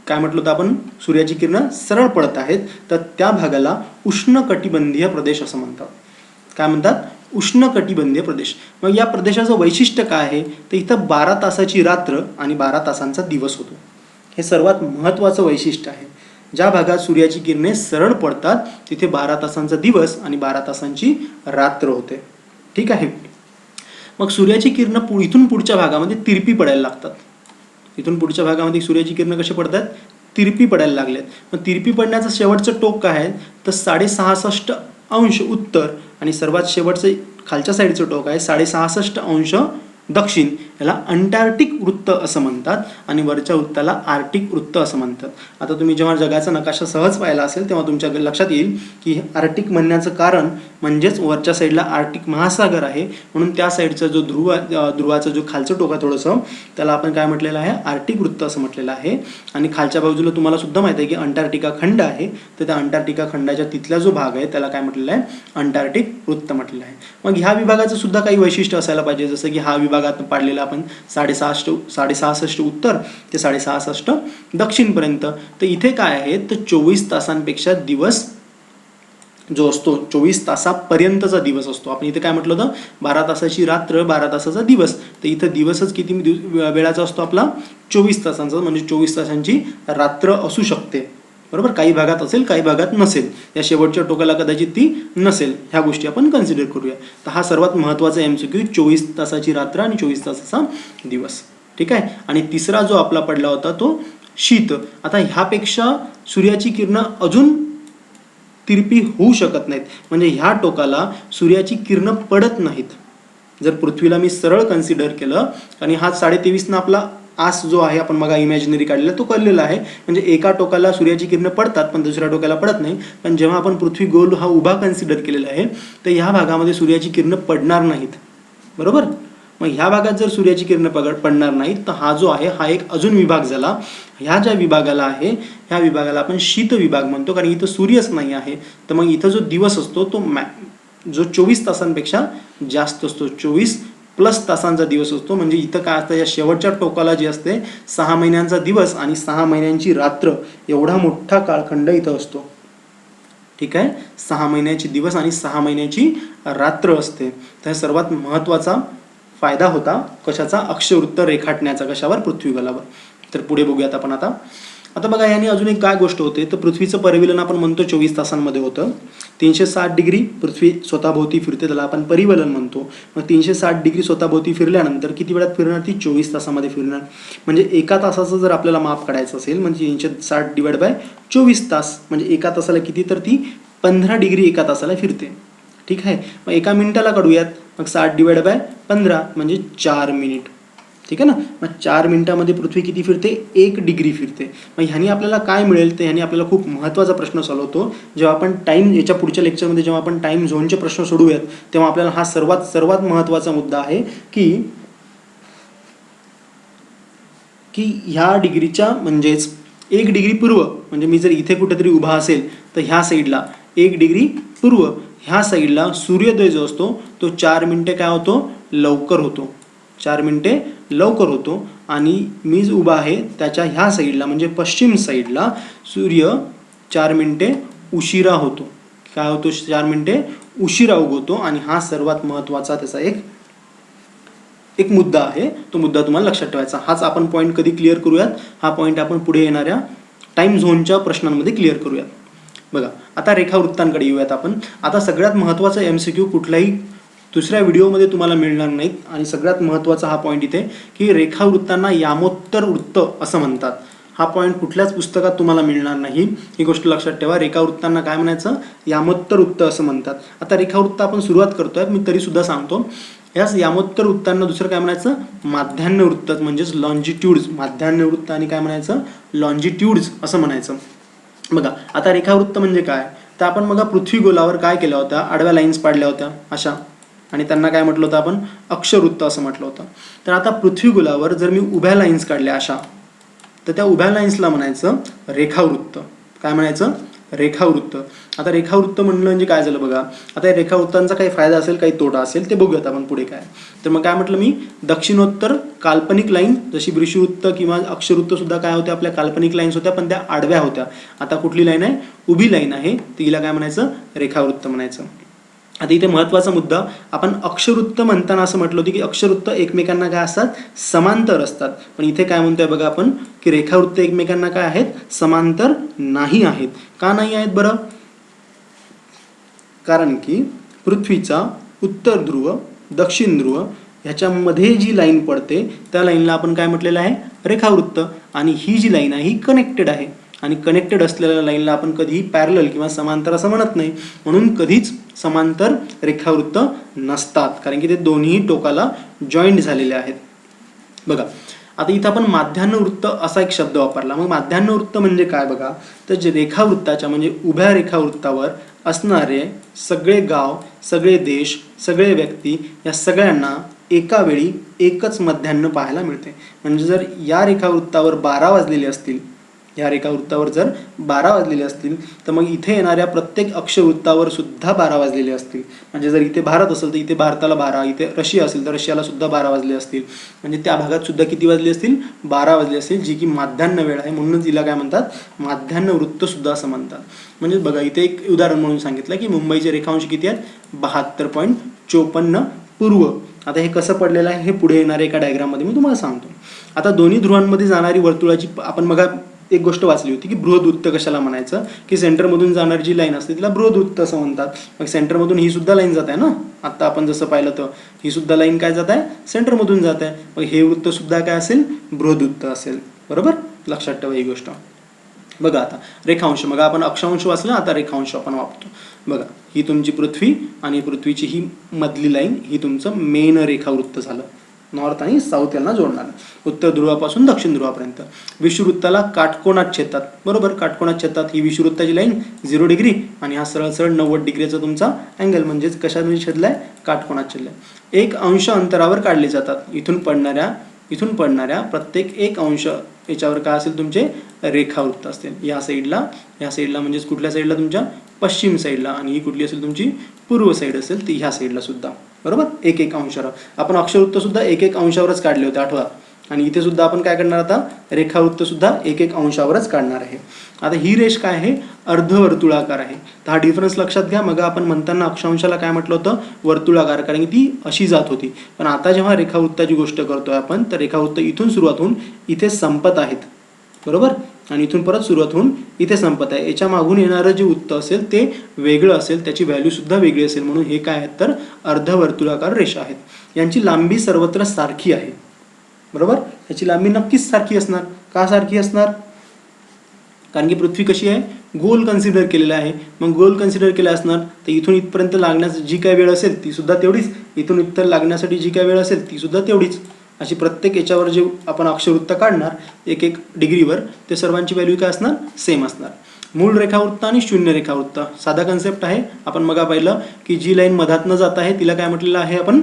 काय म्हटलं होतं आपण? सूर्याची किरणं सरळ पडत आहेत तर त्या भागाला उष्णकटिबंधीय प्रदेश असं म्हणतात. काय म्हणतात? उष्णकटिबंधीय प्रदेश. मग या प्रदेशाचं वैशिष्ट्य काय आहे तर इथं 12 तासाची रात्र आणि 12 तासांचा दिवस होतो. हे सर्वात महत्त्वाचं वैशिष्ट्य आहे. ज्या भागात सूर्याची किरणे सरळ पडतात तिथे 12 तासांचा दिवस आणि 12 तासांची रात्र होते. ठीक आहे. मग सूर्याची किरणं इथून पुढच्या भागामध्ये तिरपी पडायला लागतात. इथून पुढच्या भागामध्ये सूर्याची किरणं कशी पडतात? तिरपी पडायला लागल्यात. मग तिरपी पडण्याचं शेवटचं टोक काय आहे तर 66.5 उत्तर आणि सर्वात शेवटचं खालच्या साईडचं टोक आहे 66.5 दक्षिण. याला अंटार्क्टिक वृत्त असं म्हणतात आणि वरच्या वृत्ताला आर्क्टिक वृत्त असं म्हणतात. आता तुम्ही जेव्हा जगाचा नकाशा सहज पाहिला असेल तेव्हा तुमच्या लक्षात येईल की आर्क्टिक म्हणण्याचं कारण म्हणजेच वरच्या साईडला आर्क्टिक महासागर आहे म्हणून त्या साईडचा जो ध्रुवाचं जो खालचं टोक आहे थोडंसं त्याला आपण काय म्हटलेलं आहे? आर्क्टिक वृत्त असं म्हटलेलं आहे. आणि खालच्या बाजूला तुम्हाला सुद्धा माहिती आहे की अंटार्क्टिका खंड आहे, तर त्या अंटार्क्टिका खंडाच्या तिथला जो भाग आहे त्याला काय म्हटलेलं आहे? अंटार्क्टिक वृत्त म्हटलेलं आहे. मग ह्या विभागाचं सुद्धा काही वैशिष्ट्य असायला पाहिजे, जसं की हा विभागात पाडलेला आपण 66 उत्तर ते 66 दक्षिणपर्यंत. तर इथे काय आहे तर 24 तासांपेक्षा दिवस जो असतो 24 तासापर्यंतचा दिवस असतो. आपण इथे काय म्हटलं होतं? 12 तासाची रात्र 12 तासाचा दिवस. तर इथं दिवसच किती वेळाचा असतो आपला? 24 तासांचा. म्हणजे 24 तासांची रात्र असू शकते, बरोबर. काही भागात असेल काही भागात नसेल. या शेवटच्या टोकाला कदाचित ती नसेल. ह्या गोष्टी आपण कन्सिडर करूया. तर हा सर्वात महत्त्वाचा MCQ 24 तासाची रात्र आणि 24 तासाचा दिवस. ठीक आहे. आणि तिसरा जो आपला पडला होता तो शीत. आता ह्यापेक्षा सूर्याची किरणं अजून तिरपी होऊ शकत नाहीत. म्हणजे ह्या टोकाला सूर्याची किरणं पडत नाहीत. जर पृथ्वीला मी सरळ कन्सिडर केलं आणि हा 23.5 आपला आस जो आहे आपण मग इमॅजिनरी काढलेला तो कळलेला आहे. म्हणजे एका टोकाला सूर्याची किरणं पडतात पण दुसऱ्या टोकाला पडत नाही. पण जेव्हा आपण पृथ्वी गोल हा उभा कन्सिडर केलेला आहे तर ह्या भागामध्ये सूर्याची किरणं पडणार नाहीत. बरोबर. मग ह्या भागात जर सूर्याची किरणं पडणार नाहीत तर हा जो आहे हा एक अजून विभाग झाला. ह्या ज्या विभागाला आहे ह्या विभागाला आपण शीत विभाग म्हणतो, कारण इथं सूर्यच नाही आहे. तर मग इथं जो दिवस असतो तो जो 24 तासांपेक्षा जास्त असतो, 24+ तासांचा दिवस असतो. म्हणजे इथं काय असतं, या शेवटच्या टोकाला जे असते 6 महिन्यांचा दिवस आणि 6 महिन्यांची रात्र एवढा मोठा काळखंड इथं असतो. ठीक आहे. 6 महिन्याची दिवस आणि 6 महिन्याची रात्र असते. तर सर्वात महत्त्वाचा फायदा होता कशाचा, अक्षवृत्त रेखाटण्याचा. कशावर, पृथ्वीगोलावर. तर पुढे बघूयात आपण आता बघा याने अजून एक काय गोष्ट होते, तर पृथ्वीचं परिवलन आपण म्हणतो 24 तासांमध्ये होतं. 360 डिग्री पृथ्वी स्वतःभोवती फिरते, त्याला आपण परिवलन म्हणतो. मग 360 डिग्री स्वतःभोवती फिरल्यानंतर किती वेळात फिरणार, ती 24 तासामध्ये फिरणार. म्हणजे एका तासाचं जर आपल्याला माप काढायचं असेल म्हणजे 360 डिवाइड बाय 24 तास म्हणजे एका तासाला किती, तर ती 15 डिग्री एका तासाला फिरते. ठीक आहे. मग एका मिनिटाला काढूयात, मग 60 डिवाइड बाय 15 म्हणजे 4 मिनिट. ठीक आहे ना. मग 4 मिनिटामध्ये पृथ्वी किती फिरते, 1 डिग्री फिरते. मग ह्यानी आपल्याला काय मिळेल, तर ह्यानी आपल्याला खूप महत्त्वाचा प्रश्न सॉल्व होतो. जेव्हा आपण टाईम, याच्या पुढच्या लेक्चरमध्ये जेव्हा आपण टाईम झोनचे प्रश्न सोडूयात तेव्हा आपल्याला हा सर्वात महत्त्वाचा मुद्दा आहे की ह्या डिग्रीच्या म्हणजेच 1 डिग्री पूर्व, म्हणजे मी जर इथे कुठेतरी उभा असेल तर ह्या साईडला 1 डिग्री पूर्व ह्या साईडला सूर्योदय जो असतो तो 4 मिनिटे काय होतो, लवकर होतो. 4 मिनिटे लवकर होतो. आणि मी जो उभा आहे त्याच्या ह्या साईडला म्हणजे पश्चिम साईडला सूर्य 4 मिनिटे उशिरा होतो. काय होतो, 4 मिनिटे उशिरा उगवतो. आणि हा सर्वात महत्त्वाचा त्याचा एक मुद्दा आहे. तो मुद्दा तुम्हाला लक्षात ठेवायचा. हाच आपण पॉईंट कधी क्लिअर करूयात, हा पॉईंट आपण पुढे येणाऱ्या टाईम झोनच्या प्रश्नांमध्ये क्लिअर करूयात. बघा आता रेखावृत्तांकडे येऊयात आपण. आता सगळ्यात महत्त्वाचा MCQ कुठल्याही दुसऱ्या व्हिडिओमध्ये तुम्हाला मिळणार नाहीत. आणि सगळ्यात महत्त्वाचा हा पॉईंट इथे की रेखावृत्तांना यामोत्तर वृत्त असं म्हणतात. हा पॉईंट कुठल्याच पुस्तकात तुम्हाला मिळणार नाही, ही गोष्ट लक्षात ठेवा. रेखावृत्तांना काय म्हणायचं, यामोत्तर वृत्त असं म्हणतात. आता रेखावृत्त आपण सुरुवात करतोय, मी तरीसुद्धा सांगतो. याच यामोत्तर वृत्तांना दुसरं काय म्हणायचं, माध्यान्ह वृत्त म्हणजेच लॉन्जिट्यूड्स. माध्यान्ह वृत्त आणि काय म्हणायचं, लॉन्जिट्यूड्स असं म्हणायचं. बघा आता रेखावृत्त म्हणजे काय, तर आपण बघा पृथ्वी गोलावर काय केल्या होत्या, आडव्या लाईन्स पाडल्या होत्या अशा, आणि त्यांना काय म्हटलं होतं आपण, अक्षवृत्त असं म्हटलं होतं. तर आता पृथ्वी गोलावर जर मी उभ्या लाईन्स काढल्या अशा, तर त्या उभ्या लाईन्सला म्हणायचं रेखावृत्त. काय म्हणायचं, रेखावृत्त. आता रेखावृत्त म्हणलं म्हणजे काय झालं बघा. आता या रेखावृत्तांचा काही फायदा असेल काही तोटा असेल ते बघूयात आपण पुढे काय. तर मग काय म्हटलं मी, दक्षिणोत्तर काल्पनिक लाईन जशी वृषवृत्त किंवा अक्षवृत्त सुद्धा काय होत्या, आपल्या काल्पनिक लाईन्स होत्या पण त्या आडव्या होत्या. आता कुठली लाईन आहे, उभी लाईन आहे, तिला काय म्हणायचं, रेखावृत्त म्हणायचं. आता इथे महत्त्वाचा मुद्दा, आपण अक्षवृत्त म्हणताना असं म्हटलं होतं की अक्षवृत्त एकमेकांना काय असतात, समांतर असतात. पण इथे काय म्हणतोय बघा आपण की रेखावृत्त एकमेकांना काय आहेत, समांतर नाही आहेत. का नाही आहेत बरं, कारण की पृथ्वीचा उत्तर ध्रुव, दक्षिण ध्रुव ह्याच्यामध्ये जी लाईन पडते त्या लाईनला आपण काय म्हटलेलं आहे, रेखावृत्त. आणि ही जी लाईन आहे ही कनेक्टेड आहे. आणि कनेक्टेड असलेल्या लाईनला आपण कधीही पॅरलल किंवा समांतर असं म्हणत नाही. म्हणून कधीच समांतर रेखावृत्त नसतात, कारण की ते दोन्ही टोकाला जॉईंट झालेले आहेत. बघा आता इथं आपण माध्यान्ह वृत्त असा एक शब्द वापरला. मग माध्यान्ह वृत्त म्हणजे काय बघा, तर जे रेखावृत्ताच्या म्हणजे उभ्या रेखावृत्तावर असणारे सगळे गाव, सगळे देश, सगळे व्यक्ती या सगळ्यांना एका वेळी एकच मध्यान्ह पाहायला मिळते. म्हणजे जर या रेखावृत्तावर 12 वाजलेले असतील, या रेखावृत्तावर जर 12 वाजलेले असतील तर मग इथे येणाऱ्या प्रत्येक अक्षवृत्तावर सुद्धा 12 वाजलेले असतील. म्हणजे जर इथे भारत असेल तर इथे भारताला 12, इथे रशिया असेल तर रशियाला सुद्धा 12 वाजले असतील. म्हणजे त्या भागात सुद्धा किती वाजले असतील, 12 वाजले असतील, जी की माध्यान्ह वेळ आहे. म्हणूनच तिला काय म्हणतात, माध्यान्ह वृत्त सुद्धा असं म्हणतात. म्हणजे बघा इथे एक उदाहरण म्हणून सांगितलं की मुंबईचे रेखांश किती आहेत, 72.54 पूर्व. आता हे कसं पडलेलं आहे हे पुढे येणाऱ्या एका डायग्राममध्ये मी तुम्हाला सांगतो. आता दोन्ही ध्रुवांमध्ये जाणारी वर्तुळाची आपण बघा एक गोष्ट वाचली होती की बृहदवृत्त कशाला म्हणायचं, की सेंटरमधून जाणारी जी लाईन असते तिला बृहदवृत्त असं म्हणतात. मग सेंटरमधून ही सुद्धा लाईन जात आहे ना, आता आपण जसं पाहिलं तर ही सुद्धा लाईन काय जात आहे, सेंटरमधून जात आहे. मग हे वृत्त सुद्धा काय असेल, बृहदवृत्त असेल. बरोबर, लक्षात ठेवा ही गोष्ट. बघा आता रेखांश, मग आपण अक्षांश वाचला, आता रेखांश आपण वापरतो. बघा ही तुमची पृथ्वी आणि पृथ्वीची ही मधली लाईन ही तुमचं मेन रेखावृत्त झालं. नॉर्थ आणि साऊथ यांना जोडणार, उत्तर ध्रुवापासून दक्षिण ध्रुवापर्यंत. विषुवृत्ताला काटकोनात छेदतात, बरोबर, काटकोनात छेदतात. ही विषुवृत्ताची लाईन 0 डिग्री आणि हा सरळ सरळ 90 डिग्रीचा तुमचा अँगल, म्हणजेच कशामध्ये छेदलाय, काटकोनात छेदलाय. 1 अंश अंतरावर काढले जातात. इथून पडणाऱ्या प्रत्येक 1 अंश याच्यावर काय असेल, तुमचे रेखावृत्त असतील. या साईडला म्हणजेच कुठल्या साईडला, तुमच्या पश्चिम साईडला, आणि ही कुठली असेल, तुमची पूर्व साईड असेल, ती ह्या साईडला सुद्धा, बरोबर, 1 अंशावर. आपण अक्षवृत्त सुद्धा 1 अंशावरच काढले होते, आठवा. आणि इथे सुद्धा आपण काय करणार, आता रेखावृत्त सुद्धा 1 अंशावरच काढणार आहे. आता ही रेष काय आहे, अर्धवर्तुळाकार आहे. तर हा डिफरन्स लक्षात घ्या. मग आपण म्हणताना अक्षांशाला काय म्हटलं होतं, वर्तुळाकार, कारण की ती अशी जात होती. पण आता जेव्हा रेखावृत्ताची गोष्ट करतोय आपण, तर रेखावृत्त इथून सुरुवात होऊन इथे संपत आहेत, बरोबर, आणि इथून परत सुरुवात होऊन इथे संपत आहे. याच्या मागून येणारं जे वृत्त असेल ते वेगळं असेल, त्याची व्हॅल्यू सुद्धा वेगळी असेल, म्हणून हे काय आहेत, तर अर्धवर्तुळाकार रेषा आहेत. यांची लांबी सर्वत्र सारखी आहे, बरोबर. याची लांबी नक्कीच सारखी असणार. का सारखी असणार, कारण की पृथ्वी कशी आहे, गोल कन्सिडर केलेला आहे. मग गोल कन्सिडर केला असणार, तर इथून इथपर्यंत लागण्यास जी काय वेळ असेल ती सुद्धा तेवढीच, इथून इथं लागण्यासाठी जी काय वेळ असेल ती सुद्धा तेवढीच. अशी प्रत्येक याच्यावर जे आपण अक्षवृत्त काढणार 1 डिग्रीवर, ते सर्वांची व्हॅल्यू काय असणार, सेम असणार. मूळ रेखावृत्त आणि शून्य रेखावृत्त साधा कन्सेप्ट आहे. आपण मग पाहिलं की जी लाईन मधातनं जात आहे तिला काय म्हटलेलं आहे, आपण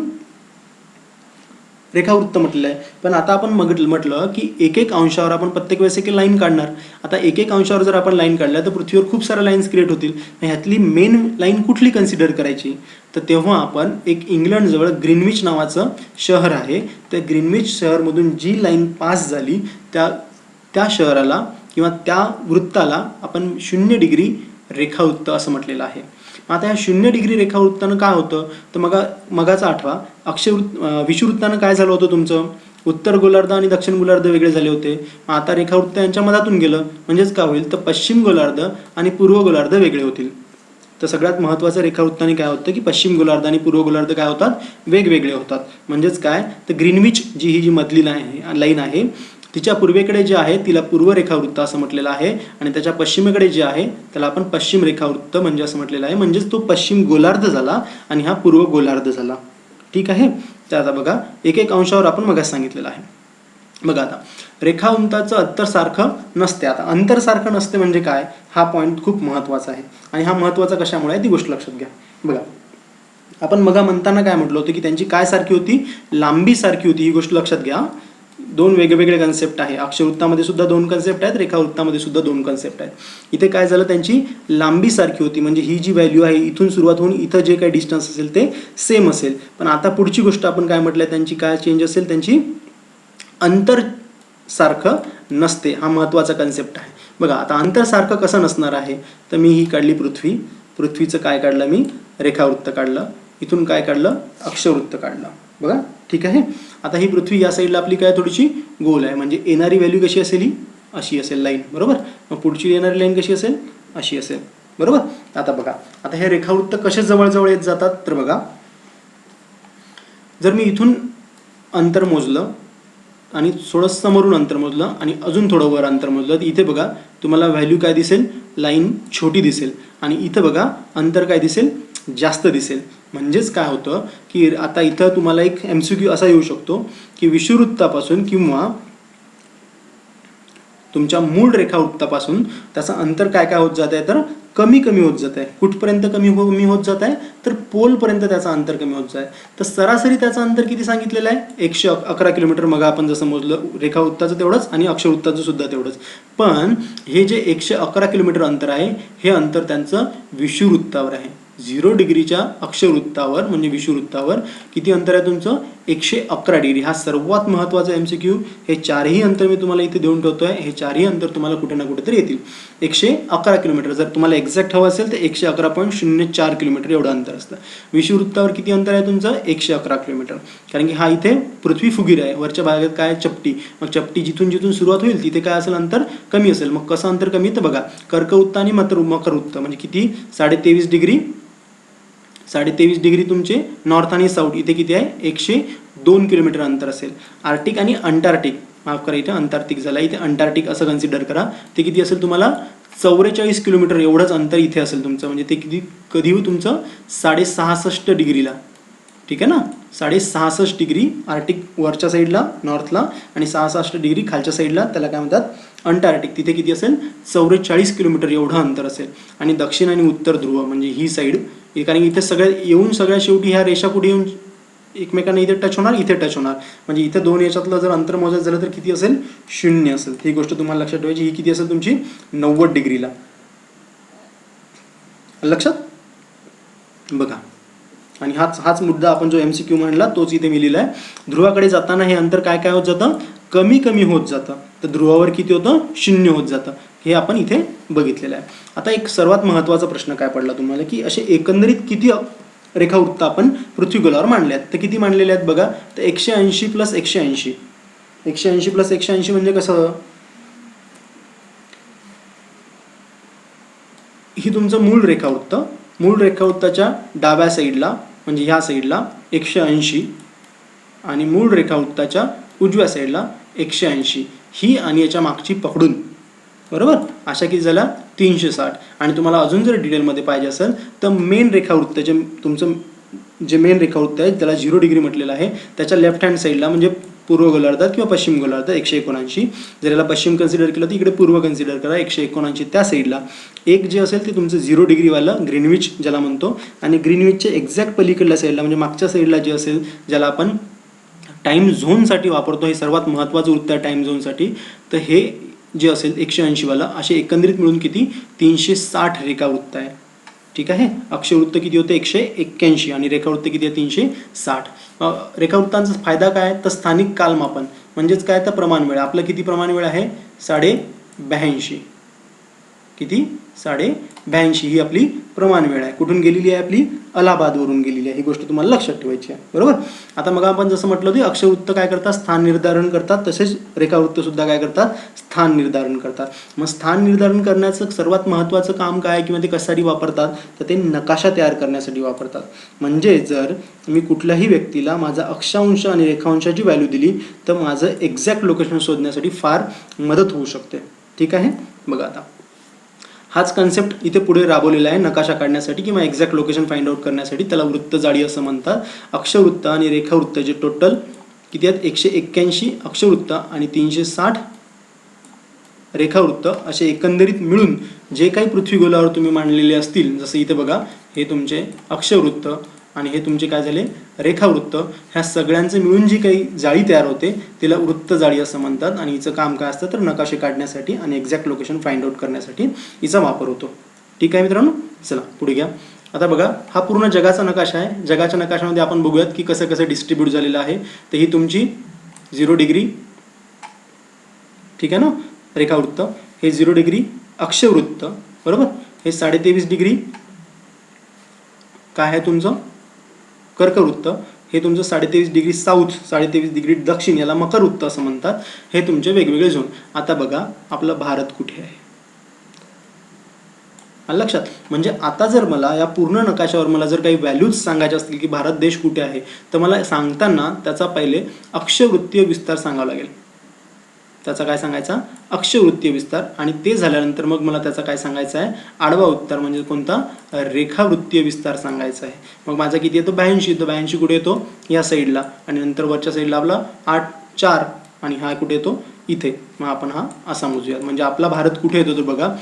रेखावृत्त म्हटलेलं आहे. पण आता आपण म्हटलं की 1 अंशावर आपण प्रत्येक वेळेस 1 लाईन काढणार. आता 1 अंशावर जर आपण लाईन काढल्या तर पृथ्वीवर खूप साऱ्या लाईन्स क्रिएट होतील. ह्यातली मेन लाईन कुठली कन्सिडर करायची, तर तेव्हा आपण एक इंग्लंडजवळ ग्रीनविच नावाचं शहर आहे, त्या ग्रीनविच शहरमधून जी लाईन पास झाली त्या शहराला किंवा त्या वृत्ताला आपण 0 डिग्री रेखावृत्त असं म्हटलेलं आहे. आता या 0 डिग्री रेखावृत्तानं काय होतं, तर मगाचा आठवा विषुवृत्तानं काय झालं होतं, तुमचं उत्तर गोलार्ध आणि दक्षिण गोलार्ध वेगळे झाले होते. आता रेखावृत्त यांच्या मधातून गेलं, म्हणजेच काय होईल, तर पश्चिम गोलार्ध आणि पूर्व गोलार्ध वेगळे होतील. तर सगळ्यात महत्त्वाचं रेखावृत्ताने काय होतं की पश्चिम गोलार्ध आणि पूर्व गोलार्ध काय होतात, वेगवेगळे होतात. म्हणजेच काय, तर ग्रीनविच ही मधली लाईन आहे तिच्या पूर्वेकडे जे आहे तिला पूर्व रेखावृत्त असं म्हटलेलं आहे, आणि त्याच्या पश्चिमेकडे जे आहे त्याला आपण पश्चिम रेखावृत्त म्हणजे असं म्हटलेलं आहे. म्हणजेच तो पश्चिम गोलार्ध झाला आणि हा पूर्व गोलार्ध झाला. ठीक आहे. तर आता बघा 1 अंशावर आपण मगाच सांगितलेलं आहे. बघा आता रेखावृत्ताचं अंतर सारखं नसते. आता अंतर सारखं नसते म्हणजे काय, हा पॉईंट खूप महत्त्वाचा आहे. आणि हा महत्त्वाचा कशामुळे आहे ती गोष्ट लक्षात घ्या. बघा आपण मगा म्हणताना काय म्हटलं होतं की त्यांची काय सारखी होती, लांबी सारखी होती. ही गोष्ट लक्षात घ्या. 2 वेगवेगळे कन्सेप्ट आहे. अक्षवृत्तामध्ये सुद्धा 2 कन्सेप्ट आहेत, रेखावृत्तामध्ये सुद्धा 2 कन्सेप्ट आहेत. इथे काय झालं, त्यांची लांबी सारखी होती, म्हणजे ही जी व्हॅल्यू आहे इथून सुरुवात होऊन इथं जे काही डिस्टन्स असेल ते सेम असेल. पण आता पुढची गोष्ट आपण काय म्हटलं, त्यांची काय चेंज असेल, त्यांची अंतर सारखं नसते. हा महत्त्वाचा कन्सेप्ट आहे. बघा आता अंतर सारखं कसं नसणार आहे, तर मी ही काढली पृथ्वीचं काय काढलं, मी रेखावृत्त काढलं. इथून काय काढलं, अक्षवृत्त काढलं. बघा ठीक आहे. आता ही पृथ्वी या साईडला आपली काय थोडीशी गोल आहे, म्हणजे येणारी व्हॅल्यू कशी असेल, ही अशी असेल लाईन, बरोबर. मग पुढची येणारी लाईन कशी असेल, अशी असेल, बरोबर. आता बघा आता हे रेखावृत्त कसे जवळजवळ येत जातात, तर बघा जर मी इथून अंतर मोजलं आणि थोडं समोरून अंतर मोजलं आणि अजून थोडं वर अंतर मोजलं, तर इथे बघा तुम्हाला व्हॅल्यू काय दिसेल, लाईन छोटी दिसेल. आणि इथं बघा अंतर काय दिसेल, जास्त दिसेल. म्हणजेच काय होतं की आता इथं तुम्हाला एक MCQ असा येऊ शकतो की विषुवृत्तापासून किंवा तुमच्या मूळ रेखावृत्तापासून त्याचं अंतर काय काय होत जात आहे, तर कमी होत जात आहे. कुठपर्यंत कमी होत जात आहे, तर पोलपर्यंत त्याचं अंतर कमी होत जात आहे. तर सरासरी त्याचं अंतर किती सांगितलेलं आहे, 111 किलोमीटर. मग आपण जसं मोजलं रेखावृत्ताचं तेवढंच आणि अक्षवृत्ताचं सुद्धा तेवढंच. पण हे जे 111 किलोमीटर अंतर आहे, हे अंतर त्यांचं विषुवृत्तावर आहे. 0 डिग्रीच्या अक्षवृत्तावर म्हणजे विषुवृत्तावर किती अंतर आहे तुमचं, 111 डिग्री. हा सर्वात महत्त्वाचा MCQ. हे 4ही अंतर मी तुम्हाला इथे देऊन ठेवतोय. हे 4ही अंतर तुम्हाला कुठे ना कुठेतरी येतील. 111 किलोमीटर. जर तुम्हाला एक्झॅक्ट हवं असेल तर 111.04 किलोमीटर एवढं अंतर असतं. विषुवृत्तावर किती अंतर आहे तुमचं, 111 किलोमीटर. कारण की हा इथे पृथ्वी फुगीर आहे, वरच्या भागात काय चपटी. मग चपटी जिथून सुरुवात होईल तिथे काय असेल, अंतर कमी असेल. मग कसं अंतर कमी, तर बघा कर्कवृत्त आणि मकरवृत्त म्हणजे किती, 23.5 डिग्री तुमचे नॉर्थ आणि साऊथ. इथे किती आहे, 102 किलोमीटर अंतर असेल. आर्टिक आणि अंटार्क्टिक, माफ करा इथे अंटार्क्टिक झाला, इथे अंटार्क्टिक असं कन्सिडर करा. ते किती असेल तुम्हाला, 44 किलोमीटर एवढंच अंतर इथे असेल तुमचं. म्हणजे ते कधी तुमचं 66.5 डिग्रीला. ठीक आहे ना. 66.5 डिग्री आर्टिक वरच्या साईडला नॉर्थला आणि 66 डिग्री खालच्या साईडला त्याला काय म्हणतात अंटार्क्टिक, तिथे किती असेल 44 किलोमीटर एवढं अंतर असेल. आणि दक्षिण आणि उत्तर ध्रुव म्हणजे ही साईड, कारण इथे सगळ्या शेवटी ह्या रेषा कुठे येऊन एकमेकांना इथे टच होणार, इथे टच होणार, म्हणजे इथे दोन याच्यातलं जर अंतर मोजायचं झालं तर किती असेल 0 असेल. ही गोष्ट तुम्हाला लक्षात ठेवायची. ही किती असेल तुमची 90 डिग्रीला. लक्षात बघा. आणि हाच मुद्दा आपण जो MCQ म्हणला तोच इथे मी लिहिला आहे. ध्रुवाकडे जाताना हे अंतर काय काय होत जातं, कमी कमी होत जातं. तर ध्रुवावर किती होतं 0 होत जातं. हे आपण इथे बघितलेलं आहे. आता एक सर्वात महत्त्वाचा प्रश्न काय पडला तुम्हाला, की असे एकंदरीत किती रेखावृत्त आपण पृथ्वीगोलावर मांडले आहेत. तर किती मांडलेले आहेत बघा. तर 180 + 180. 180 + 180 म्हणजे कसं, ही तुमचं मूळ रेखावृत्त. मूळ रेखावृत्ताच्या डाव्या साईडला म्हणजे ह्या साईडला 180 आणि मूळ रेखावृत्ताच्या उजव्या साईडला 180. ही आणि याच्या मागची पकडून, बरोबर, अशा किती झाल्या 360. आणि तुम्हाला अजून जर डिटेलमध्ये पाहिजे असेल तर मेन रेखावृत्त जे तुमचं जे मेन रेखावृत्त आहे त्याला 0 डिग्री म्हटलेलं आहे, त्याच्या लेफ्ट हँड साईडला म्हणजे पूर्व गोलार्धात किंवा पश्चिम गोलार्धात 179. जर याला पश्चिम कन्सिडर केलं तर इकडे पूर्व कन्सिडर करा. 179 त्या साईडला एक जे असेल ते तुमचं 0 डिग्रीवालं ग्रीनविच ज्याला म्हणतो. आणि ग्रीनविचच्या एक्झॅक्ट पलीकडल्या साईडला म्हणजे मागच्या साईडला जे असेल ज्याला आपण टाईम झोनसाठी वापरतो, हे सर्वात महत्त्वाचं वृत्त आहे टाईम झोनसाठी. तर हे जे असेल 180वाला असे एकंदरीत मिळून किती 360 रेखावृत्त आहे. ठीक आहे. अक्षवृत्त किती होते 181 आणि रेखावृत्त किती आहे 360. रेखावृत्तांचा फायदा काय तर स्थानिक कालमापन म्हणजेच काय तर प्रमाण वेळ. आपलं किती प्रमाण वेळ आहे 82.5. किती 82.5 ही आपली प्रमाण वेळ आहे. कुठून गेलेली आहे आपली अलाहाबादवरून गेलेली आहे. ही गोष्ट तुम्हाला लक्षात ठेवायची आहे, बरोबर. आता मग आपण जसं म्हटलं होतं अक्षवृत्त काय करतात स्थान निर्धारण करतात, तसेच रेखावृत्त सुद्धा काय करतात स्थान निर्धारण करतात. मग स्थान निर्धारण करण्याचं सर्वात महत्त्वाचं काम काय किंवा ते कशासाठी वापरतात तर ते नकाशा तयार करण्यासाठी वापरतात. म्हणजे जर मी कुठल्याही व्यक्तीला माझा अक्षांश आणि रेखांशाची व्हॅल्यू दिली तर माझं एक्झॅक्ट लोकेशन शोधण्यासाठी फार मदत होऊ शकते. ठीक आहे. बघा आता हाच कन्सेप्ट इथे पुढे राबवलेला आहे नकाशा काढण्यासाठी किंवा एक्झॅक्ट लोकेशन फाइंड आउट करण्यासाठी. त्याला वृत्त जाळी असं म्हणतात. अक्षवृत्त आणि रेखावृत्त जे टोटल किती आहेत 181 अक्षवृत्त आणि 360 रेखावृत्त असे एकंदरीत मिळून जे काही पृथ्वीगोलावर तुम्ही मांडलेले असतील, जसं इथे बघा हे तुमचे अक्षवृत्त आणि हे तुमचे काय झाले रेखावृत्त, ह्या सगळ्यांचे मिळून जी काही जाळी तयार होते तिला वृत्त जाळी असं म्हणतात. आणि हिचं काम काय असतं तर नकाशे काढण्यासाठी आणि एक्झॅक्ट लोकेशन फाइंड आउट करण्यासाठी हिचा वापर होतो. ठीक आहे मित्रांनो. चला पुढे घ्या. आता बघा हा पूर्ण जगाचा नकाशा आहे. जगाच्या नकाशामध्ये आपण बघूयात की कसं कसं डिस्ट्रीब्यूट झालेलं आहे. तर ही तुमची 0 डिग्री, ठीक आहे ना, रेखावृत्त. हे 0 डिग्री अक्षवृत्त, बरोबर. हे 23.5 डिग्री काय आहे तुमचं कर्कवृत्त. हे तुमचं 23.5 डिग्री साऊथ, 23.5 डिग्री दक्षिण, याला मकरवृत्त असं म्हणतात. हे तुमचे वेगवेगळे झोन. आता बघा आपला भारत कुठे आहे लक्षात. म्हणजे आता जर मला या पूर्ण नकाशावर मला जर काही व्हॅल्यूज सांगायचे असतील की भारत देश कुठे आहे तर मला सांगताना त्याचा पहिले अक्षवृत्तीय विस्तार सांगावा लागेल. त्याचा काय सांगायचा अक्षवृत्तीय विस्तार. आणि ते झाल्यानंतर मग मला त्याचा काय सांगायचा आहे आडवा उत्तर म्हणजे कोणता रेखावृत्तीय विस्तार सांगायचा आहे. मग माझा किती येतो 82. तर 82 कुठे येतो या साईडला आणि नंतर वरच्या साईडला आपला 8.4 आणि हा कुठे येतो इथे. मग आपण हा असा मोजूयात. म्हणजे आपला भारत कुठे येतो तर बघा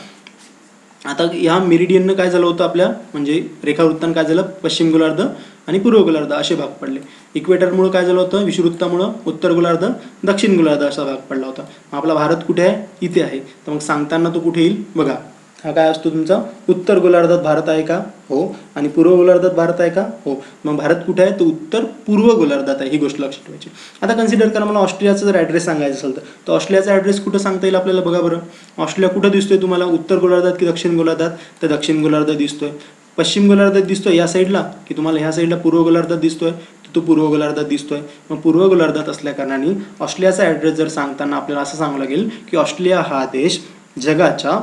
आता ह्या मेरिडियननं काय झालं होतं आपल्या म्हणजे रेखावृत्तानं काय झालं पश्चिम गोलार्ध आणि पूर्व गोलार्ध असे भाग पडले. इक्वेटरमुळे काय झालं होतं विषुवृत्तामुळं उत्तर गोलार्ध दक्षिण गोलार्ध असा भाग पडला होता. मग आपला भारत कुठे आहे इथे आहे. तर मग सांगताना तो कुठे येईल बघा. हा काय असतो तुमचा उत्तर गोलार्धात भारत आहे का हो. आणि पूर्व गोलार्धात भारत आहे का हो. मग भारत कुठे आहे तर उत्तर पूर्व गोलार्धात आहे. ही गोष्ट लक्षात ठेवायची. आता कन्सिडर करा मला ऑस्ट्रेलियाचा जर ॲड्रेस सांगायचा असेल तर ऑस्ट्रेलियाचा ॲड्रेस कुठं सांगता येईल आपल्याला बघा बरं. ऑस्ट्रेलिया कुठं दिसतोय तुम्हाला उत्तर गोलार्धात की दक्षिण गोलार्धात तर दक्षिण गोलार्धात दिसतोय. पश्चिम गोलार्धात दिसतोय या साईडला की तुम्हाला ह्या साईडला पूर्व गोलार्धात दिसतोय तर तो पूर्व गोलार्धात दिसतोय. मग पूर्व गोलार्धात असल्या कारणाने ऑस्ट्रेलियाचा ॲड्रेस जर सांगताना आपल्याला असं सांगावं लागेल की ऑस्ट्रेलिया हा देश जगाच्या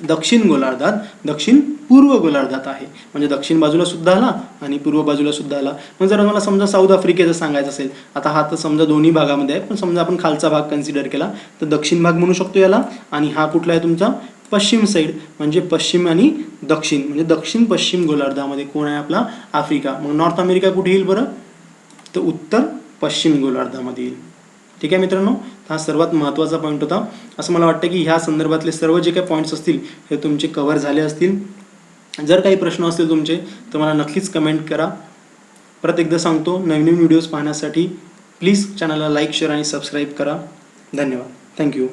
दक्षिण गोलार्धात दक्षिण पूर्व गोलार्धात आहे. म्हणजे दक्षिण बाजूला सुद्धा आला आणि पूर्व बाजूला सुद्धा आला. मग जर मला समजा साऊथ आफ्रिकेचं सांगायचं असेल आता हा तर समजा दोन्ही भागामध्ये आहे पण समजा आपण खालचा भाग कन्सिडर केला तर दक्षिण भाग म्हणू शकतो याला. आणि हा कुठला आहे तुमचा पश्चिम साईड म्हणजे पश्चिम आणि दक्षिण म्हणजे दक्षिण पश्चिम गोलार्धामध्ये कोण आहे आपला आफ्रिका. मग नॉर्थ अमेरिका कुठे येईल बरं तर उत्तर पश्चिम गोलार्धामध्ये येईल. ठीक आहे मित्रांनो, हा सर्वात महत्त्वाचा पॉईंट होता. असं मला वाटतं की ह्या संदर्भातले सर्व जे काही पॉईंट्स असतील हे तुमचे कव्हर झाले असतील. जर काही प्रश्न असतील तुमचे तर मला नक्कीच कमेंट करा. परत एकदा सांगतो, नवीन व्हिडिओज पाहण्यासाठी प्लीज चॅनलला लाईक, शेअर आणि सबस्क्राईब करा. धन्यवाद. थँक्यू.